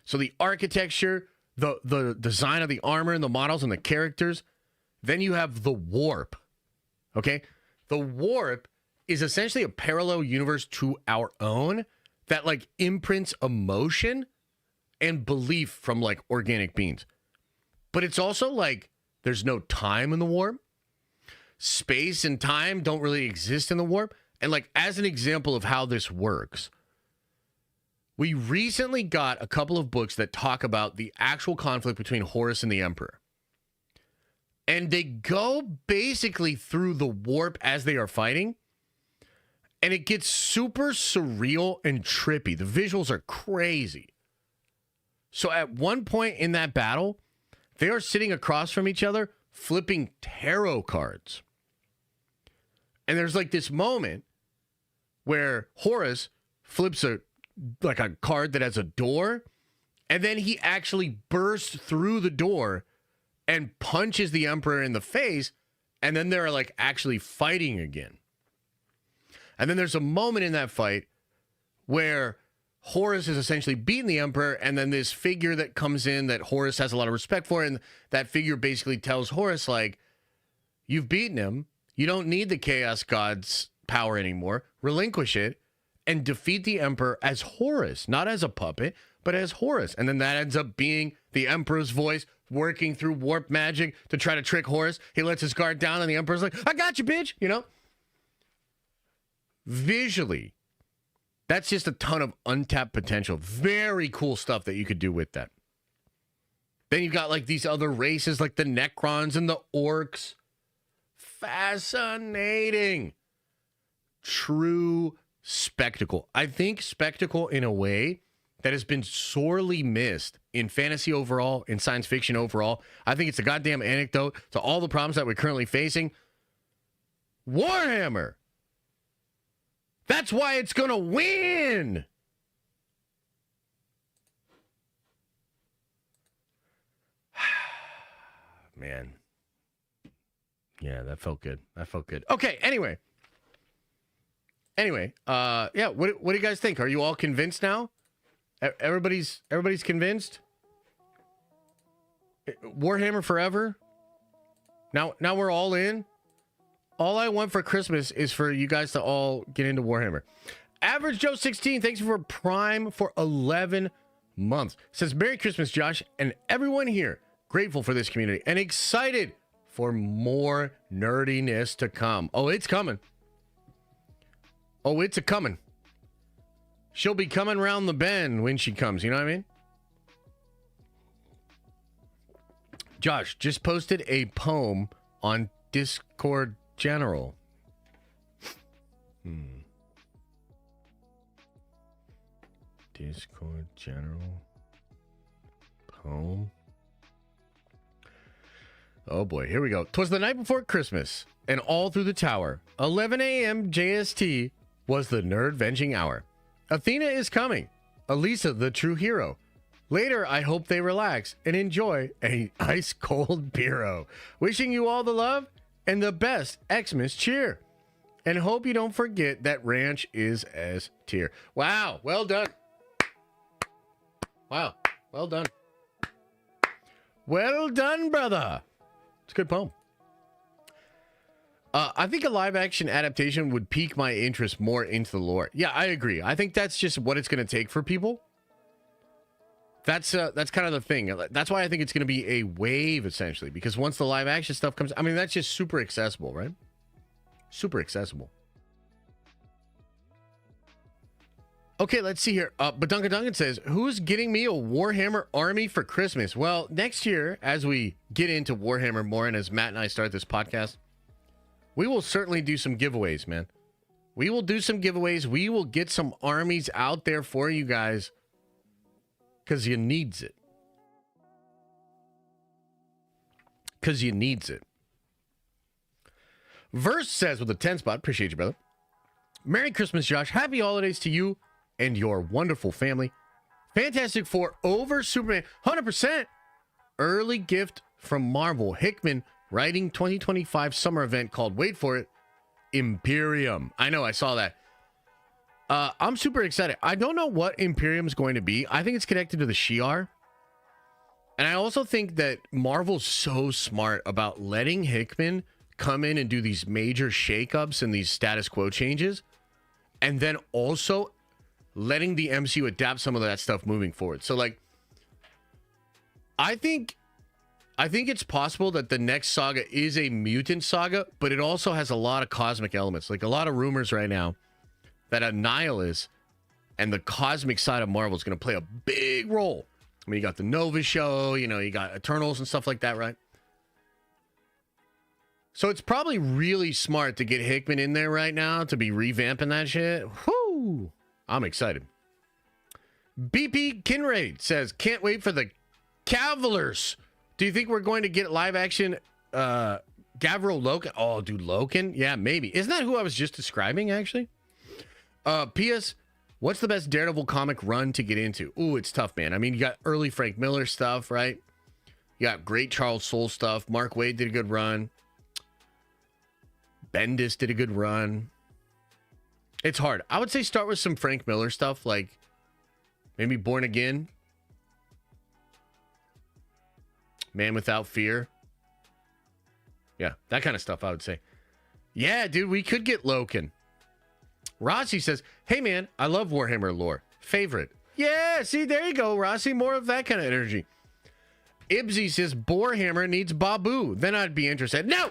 So the architecture, the design of the armor and the models and the characters. Then you have the warp. Okay? The warp is essentially a parallel universe to our own that like imprints emotion and belief from like organic beings. But it's also like there's no time in the warp. Space and time don't really exist in the warp. And like as an example of how this works, we recently got a couple of books that talk about the actual conflict between Horus and the Emperor. And they go basically through the warp as they are fighting. And it gets super surreal and trippy. The visuals are crazy. So at one point in that battle, they are sitting across from each other, flipping tarot cards. And there's like this moment where Horus flips a card that has a door, and then he actually bursts through the door and punches the Emperor in the face, and then they're like actually fighting again. And then there's a moment in that fight where Horus has essentially beaten the Emperor, and then this figure that comes in that Horus has a lot of respect for, and that figure basically tells Horus, like, you've beaten him. You don't need the Chaos God's power anymore. Relinquish it and defeat the Emperor as Horus, not as a puppet, but as Horus. And then that ends up being the Emperor's voice working through warp magic to try to trick Horus. He lets his guard down, and the Emperor's like, I got you, bitch, you know? Visually, that's just a ton of untapped potential. Very cool stuff that you could do with that. Then you've got like these other races like the Necrons and the Orcs. Fascinating. True spectacle. I think spectacle in a way that has been sorely missed in fantasy overall, in science fiction overall. I think it's a goddamn anecdote to all the problems that we're currently facing. Warhammer. That's why it's going to win. Man. Yeah, that felt good. That felt good. Okay, anyway. Yeah, what do you guys think? Are you all convinced now? Everybody's convinced? Warhammer forever? Now we're all in? All I want for Christmas is for you guys to all get into Warhammer. Average Joe 16, thanks for Prime for 11 months. Says, Merry Christmas, Josh, and everyone here. Grateful for this community and excited for more nerdiness to come. Oh, it's coming. Oh, it's a-coming. She'll be coming around the bend when she comes, you know what I mean? Josh just posted a poem on Discord General. Discord General poem. Oh boy, here we go. 'Twas the night before Christmas, and all through the tower, 11 a.m. JST was the nerd-venging hour. Athena is coming, Elisa the true hero. Later, I hope they relax and enjoy a ice-cold beero. Wishing you all the love and the best Xmas cheer. And hope you don't forget that ranch is S tier. Wow, well done. Wow, well done. Well done, brother. It's a good poem. I think a live-action adaptation would pique my interest more into the lore. Yeah, I agree. I think that's just what it's going to take for people. That's kind of the thing. That's why I think it's going to be a wave, essentially, because once the live-action stuff comes, I mean, that's just super accessible, right? Super accessible. Okay, let's see here. But Duncan says, who's getting me a Warhammer army for Christmas? Well, next year, as we get into Warhammer more and as Matt and I start this podcast, we will certainly do some giveaways, man. We will do some giveaways. We will get some armies out there for you guys because you needs it. Because you needs it. Verse says with a 10 spot, appreciate you, brother. Merry Christmas, Josh. Happy holidays to you and your wonderful family. Fantastic Four over Superman. 100%. Early gift from Marvel. Hickman writing 2025 summer event called, wait for it, Imperium. I know, I saw that. I'm super excited. I don't know what Imperium is going to be. I think it's connected to the Shi'ar. And I also think that Marvel's so smart about letting Hickman come in and do these major shakeups and these status quo changes, and then also letting the MCU adapt some of that stuff moving forward. So, like, I think it's possible that the next saga is a mutant saga, but it also has a lot of cosmic elements. Like, a lot of rumors right now that Annihilus and the cosmic side of Marvel is going to play a big role. I mean, you got the Nova show, you know, you got Eternals and stuff like that, right? So it's probably really smart to get Hickman in there right now to be revamping that shit. Whoo! I'm excited. BP Kinraid says, can't wait for the Cavaliers. Do you think we're going to get live action Gavro Loken? Oh, dude, Loken? Yeah, maybe. Isn't that who I was just describing, actually? P.S. What's the best Daredevil comic run to get into? Ooh, it's tough, man. I mean, you got early Frank Miller stuff, right? You got great Charles Soule stuff. Mark Waid did a good run. Bendis did a good run. It's hard. I would say start with some Frank Miller stuff, like Maybe Born Again. Man Without Fear. Yeah, that kind of stuff, I would say. Yeah, dude, we could get Loken. Rossi says, hey, man, I love Warhammer lore. Favorite. Yeah, see, there you go, Rossi. More of that kind of energy. Ibsy says, Boarhammer needs Babu. Then I'd be interested. No!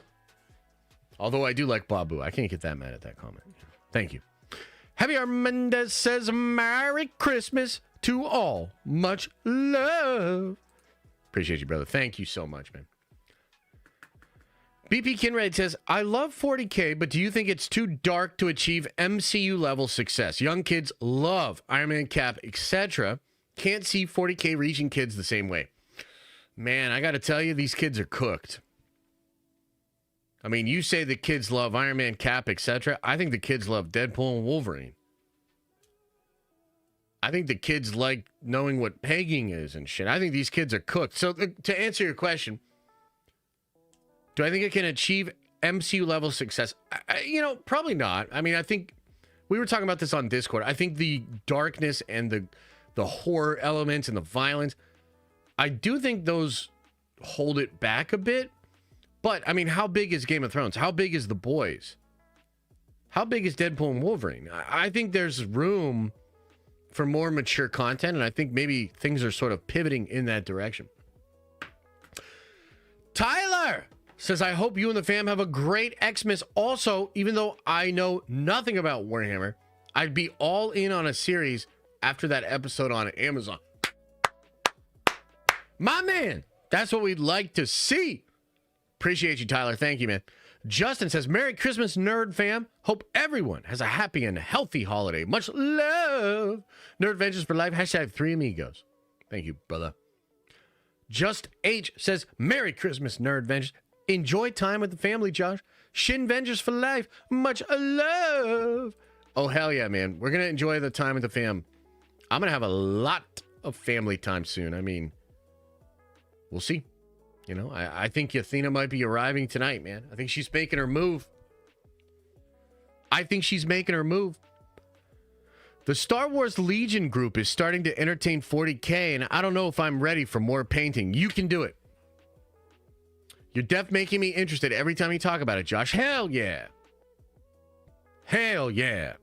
Although I do like Babu. I can't get that mad at that comment. Thank you. Javier Mendez says, Merry Christmas to all. Much love. Appreciate you, brother. Thank you so much, man. BP Kinraid says, I love 40K, but do you think it's too dark to achieve MCU level success? Young kids love Iron Man, Cap, etc. Can't see 40K reaching kids the same way. Man, I got to tell you, these kids are cooked. I mean, you say the kids love Iron Man, Cap, etc. I think the kids love Deadpool and Wolverine. I think the kids like knowing what pegging is and shit. I think these kids are cooked. So to answer your question, do I think it can achieve MCU level success? Probably not. I mean, I think we were talking about this on Discord. I think the darkness and the horror elements and the violence, I do think those hold it back a bit. But, I mean, how big is Game of Thrones? How big is The Boys? How big is Deadpool and Wolverine? I think there's room for more mature content, and I think maybe things are sort of pivoting in that direction. Tyler says, I hope you and the fam have a great Xmas. Also, even though I know nothing about Warhammer, I'd be all in on a series after that episode on Amazon. My man, that's what we'd like to see. Appreciate you, Tyler. Thank you, man. Justin says, Merry Christmas, nerd fam. Hope everyone has a happy and healthy holiday. Much love. Nerd Ventures for Life. Hashtag 3 amigos. Thank you, brother. Just H says, Merry Christmas, Nerd Ventures. Enjoy time with the family, Josh. Shin Ventures for Life. Much love. Oh, hell yeah, man. We're going to enjoy the time with the fam. I'm going to have a lot of family time soon. I mean, we'll see. You know, I think Athena might be arriving tonight, man. I think she's making her move. The Star Wars Legion group is starting to entertain 40K, and I don't know if I'm ready for more painting. You can do it. You're making me interested every time you talk about it, Josh. Hell yeah. Hell yeah.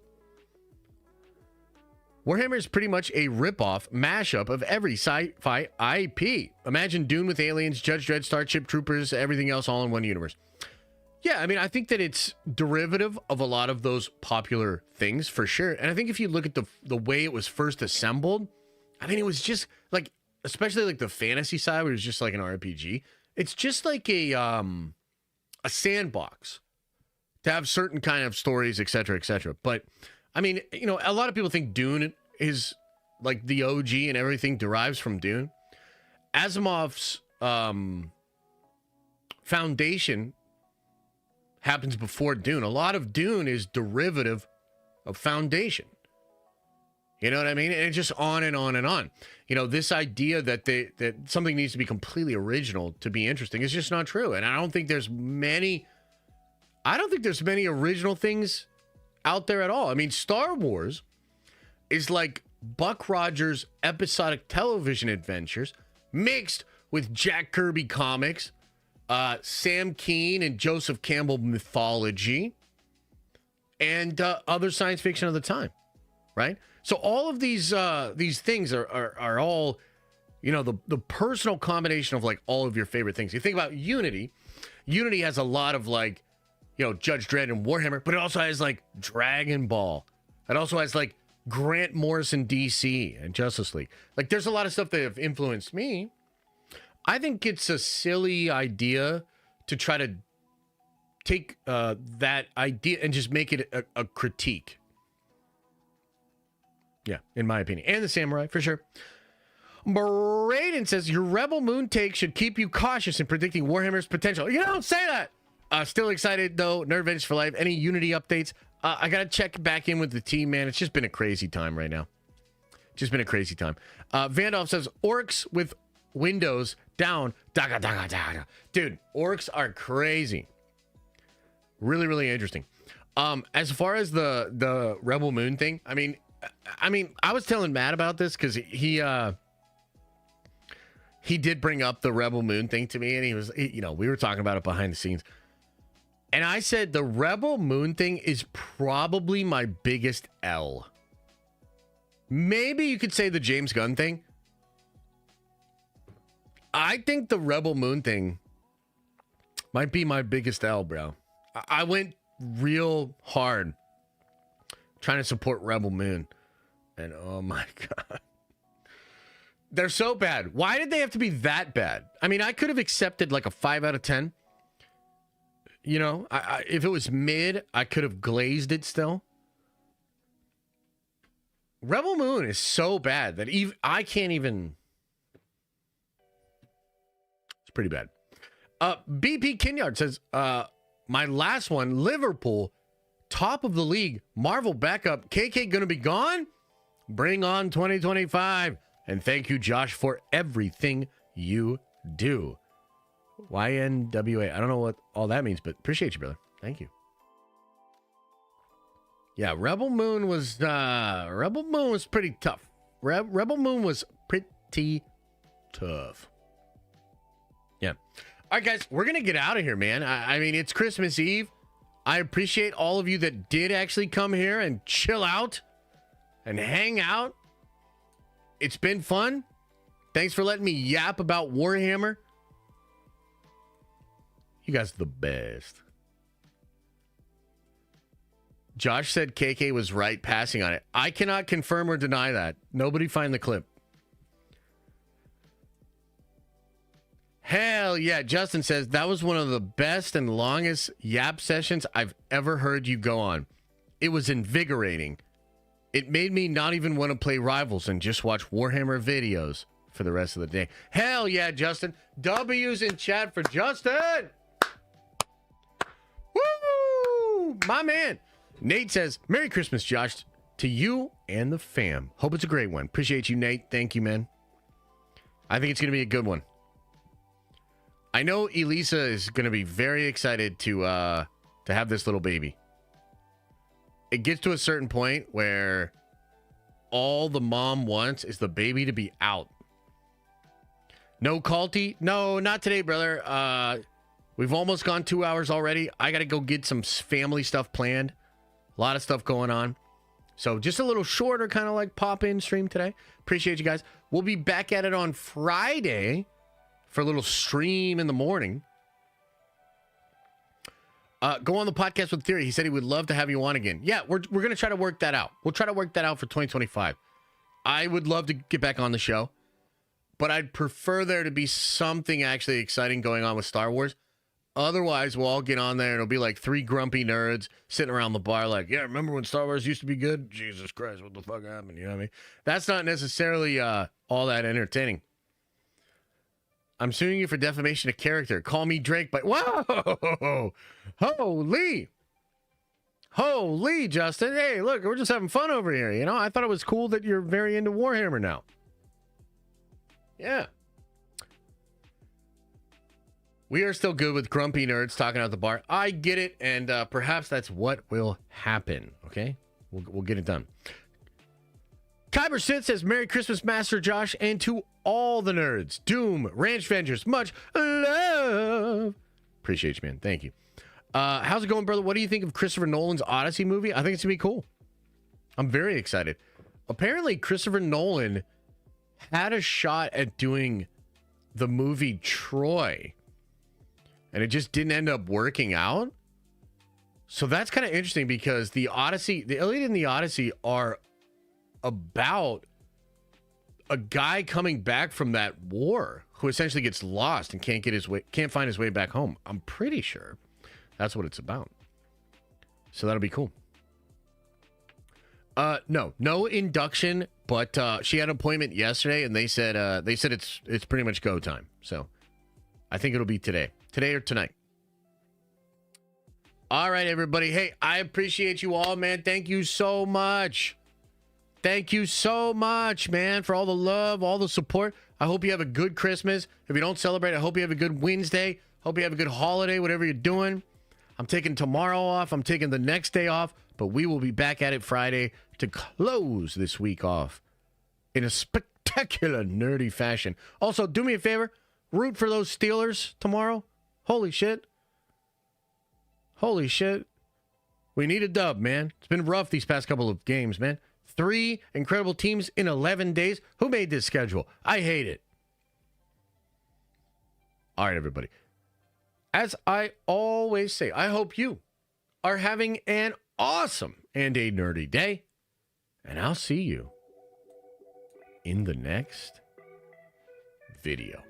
Warhammer is pretty much a ripoff, mashup of every sci-fi IP. Imagine Dune with aliens, Judge Dredd, Starship Troopers, everything else all in one universe. Yeah, I mean, I think that it's derivative of a lot of those popular things, for sure. And I think if you look at the way it was first assembled, I mean, it was just like, especially like the fantasy side, where it was just like an RPG. It's just like a sandbox to have certain kind of stories, etc., etc. But I mean, you know, a lot of people think Dune is like the OG and everything derives from Dune. Asimov's foundation happens before Dune. A lot of Dune is derivative of Foundation. You know what I mean? And it's just on and on and on. You know, this idea that that something needs to be completely original to be interesting is just not true. And I don't think there's many original things out there at all. I mean, Star Wars is like Buck Rogers' episodic television adventures mixed with Jack Kirby comics, Sam Keane and Joseph Campbell mythology, and other science fiction of the time, right? So all of these things are all, you know, the personal combination of like all of your favorite things. You think about Unity. Unity has a lot of like, you know, Judge Dredd and Warhammer, but it also has like Dragon Ball. It also has like Grant Morrison DC and Justice League. Like there's a lot of stuff that have influenced me. I think it's a silly idea to try to take that idea and just make it a critique. Yeah, in my opinion. And the Samurai, for sure. Braden says, your Rebel Moon take should keep you cautious in predicting Warhammer's potential. You don't say that! Still excited, though. Nerd Ventures for Life. Any Unity updates? I got to check back in with the team, man. It's just been a crazy time right now. Just been a crazy time. Vandolph says, orcs with windows down. Daga, daga, daga. Dude, orcs are crazy. Really, really interesting. As far as the Rebel Moon thing, I mean, I mean, I was telling Matt about this because he did bring up the Rebel Moon thing to me, and we were talking about it behind the scenes. And I said the Rebel Moon thing is probably my biggest L. Maybe you could say the James Gunn thing. I think the Rebel Moon thing might be my biggest L, bro. I went real hard trying to support Rebel Moon. And oh my God. They're so bad. Why did they have to be that bad? I mean, I could have accepted like a 5 out of 10. You know, if it was mid, I could have glazed it still. Rebel Moon is so bad that I can't even. It's pretty bad. BP Kinyard says, my last one, Liverpool, top of the league, Marvel backup, KK gonna be gone? Bring on 2025. And thank you, Josh, for everything you do. YNWA. I don't know what all that means, but appreciate you, brother. Thank you. Yeah, Rebel Moon was pretty tough. Rebel Moon was pretty tough. Yeah. All right, guys, we're going to get out of here, man. I mean, it's Christmas Eve. I appreciate all of you that did actually come here and chill out and hang out. It's been fun. Thanks for letting me yap about Warhammer. You guys are the best. Josh said KK was right passing on it. I cannot confirm or deny that. Nobody find the clip. Hell yeah. Justin says that was one of the best and longest yap sessions I've ever heard you go on. It was invigorating. It made me not even want to play Rivals and just watch Warhammer videos for the rest of the day. Hell yeah, Justin. W's in chat for Justin. Woo! My man. Nate says, Merry Christmas, Josh, to you and the fam. Hope it's a great one. Appreciate you, Nate. Thank you, man. I think it's going to be a good one. I know Elisa is going to be very excited to have this little baby. It gets to a certain point where all the mom wants is the baby to be out. No culty? No, not today, brother. We've almost gone 2 hours already. I got to go get some family stuff planned. A lot of stuff going on. So just a little shorter kind of like pop-in stream today. Appreciate you guys. We'll be back at it on Friday for a little stream in the morning. Go on the podcast with Theory. He said he would love to have you on again. Yeah, we're going to try to work that out. We'll try to work that out for 2025. I would love to get back on the show, but I'd prefer there to be something actually exciting going on with Star Wars. Otherwise, we'll all get on there and it'll be like 3 grumpy nerds sitting around the bar like, yeah, remember when Star Wars used to be good? Jesus Christ, what the fuck happened? You know what I mean? That's not necessarily all that entertaining. I'm suing you for defamation of character. Call me Drake, but whoa! Holy, Justin. Hey, look, we're just having fun over here. You know, I thought it was cool that you're very into Warhammer now. Yeah. We are still good with grumpy nerds talking at the bar. I get it, and perhaps that's what will happen, okay? We'll get it done. Kyber Sid says, Merry Christmas, Master Josh, and to all the nerds. Doom, Ranch Vengers, much love. Appreciate you, man. Thank you. How's it going, brother? What do you think of Christopher Nolan's Odyssey movie? I think it's going to be cool. I'm very excited. Apparently, Christopher Nolan had a shot at doing the movie Troy, and it just didn't end up working out. So that's kind of interesting because the Iliad and the Odyssey are about a guy coming back from that war who essentially gets lost and can't find his way back home. I'm pretty sure that's what it's about. So that'll be cool. No induction, but she had an appointment yesterday, and they said it's pretty much go time. So I think it'll be today or tonight. All right, everybody. Hey, I appreciate you all, man. Thank you so much. Thank you so much, man, for all the love, all the support. I hope you have a good Christmas. If you don't celebrate, I hope you have a good Wednesday. Hope you have a good holiday, whatever you're doing. I'm taking tomorrow off. I'm taking the next day off. But we will be back at it Friday to close this week off in a spectacular nerdy fashion. Also, do me a favor, root for those Steelers tomorrow. Holy shit. Holy shit. We need a dub, man. It's been rough these past couple of games, man. 3 incredible teams in 11 days. Who made this schedule? I hate it. All right, everybody. As I always say, I hope you are having an awesome and a nerdy day. And I'll see you in the next video.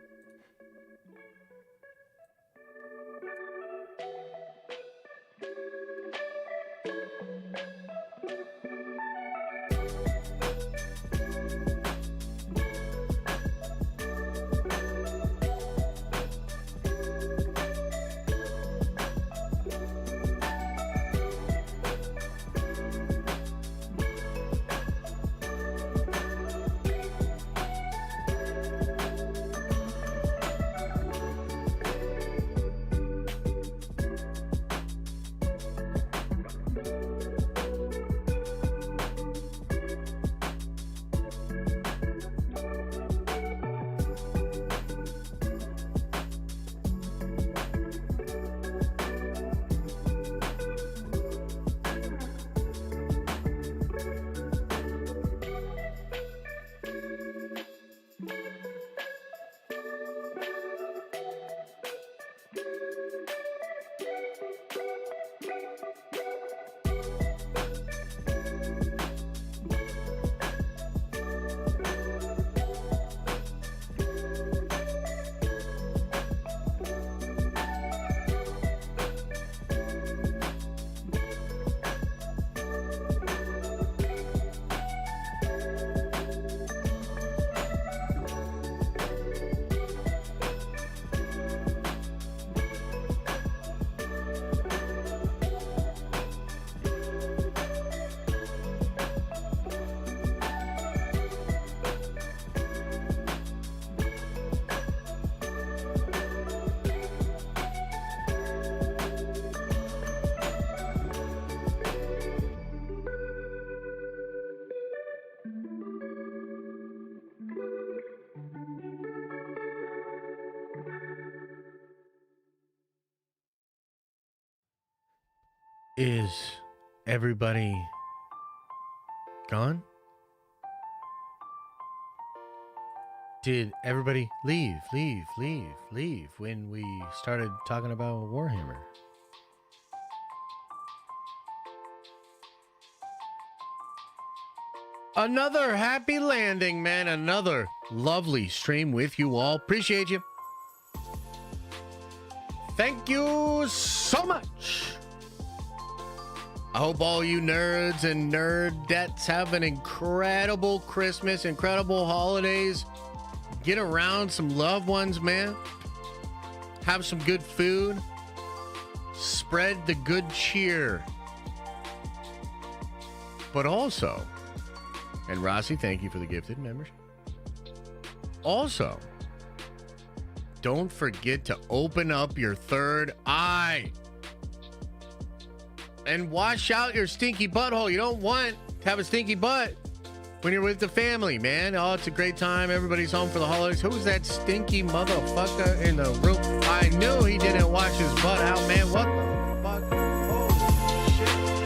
Is everybody gone? Did everybody leave when we started talking about Warhammer? Another happy landing, man. Another lovely stream with you all. Appreciate you. Thank you so much. I hope all you nerds and nerdettes have an incredible Christmas, incredible holidays. Get around some loved ones, man. Have some good food. Spread the good cheer. But also, and Rossi, thank you for the gifted membership. Also, don't forget to open up your third eye. And wash out your stinky butthole. You don't want to have a stinky butt when you're with the family, man. Oh, it's a great time. Everybody's home for the holidays. Who's that stinky motherfucker in the room? I knew he didn't wash his butt out, man. What the fuck? Holy shit.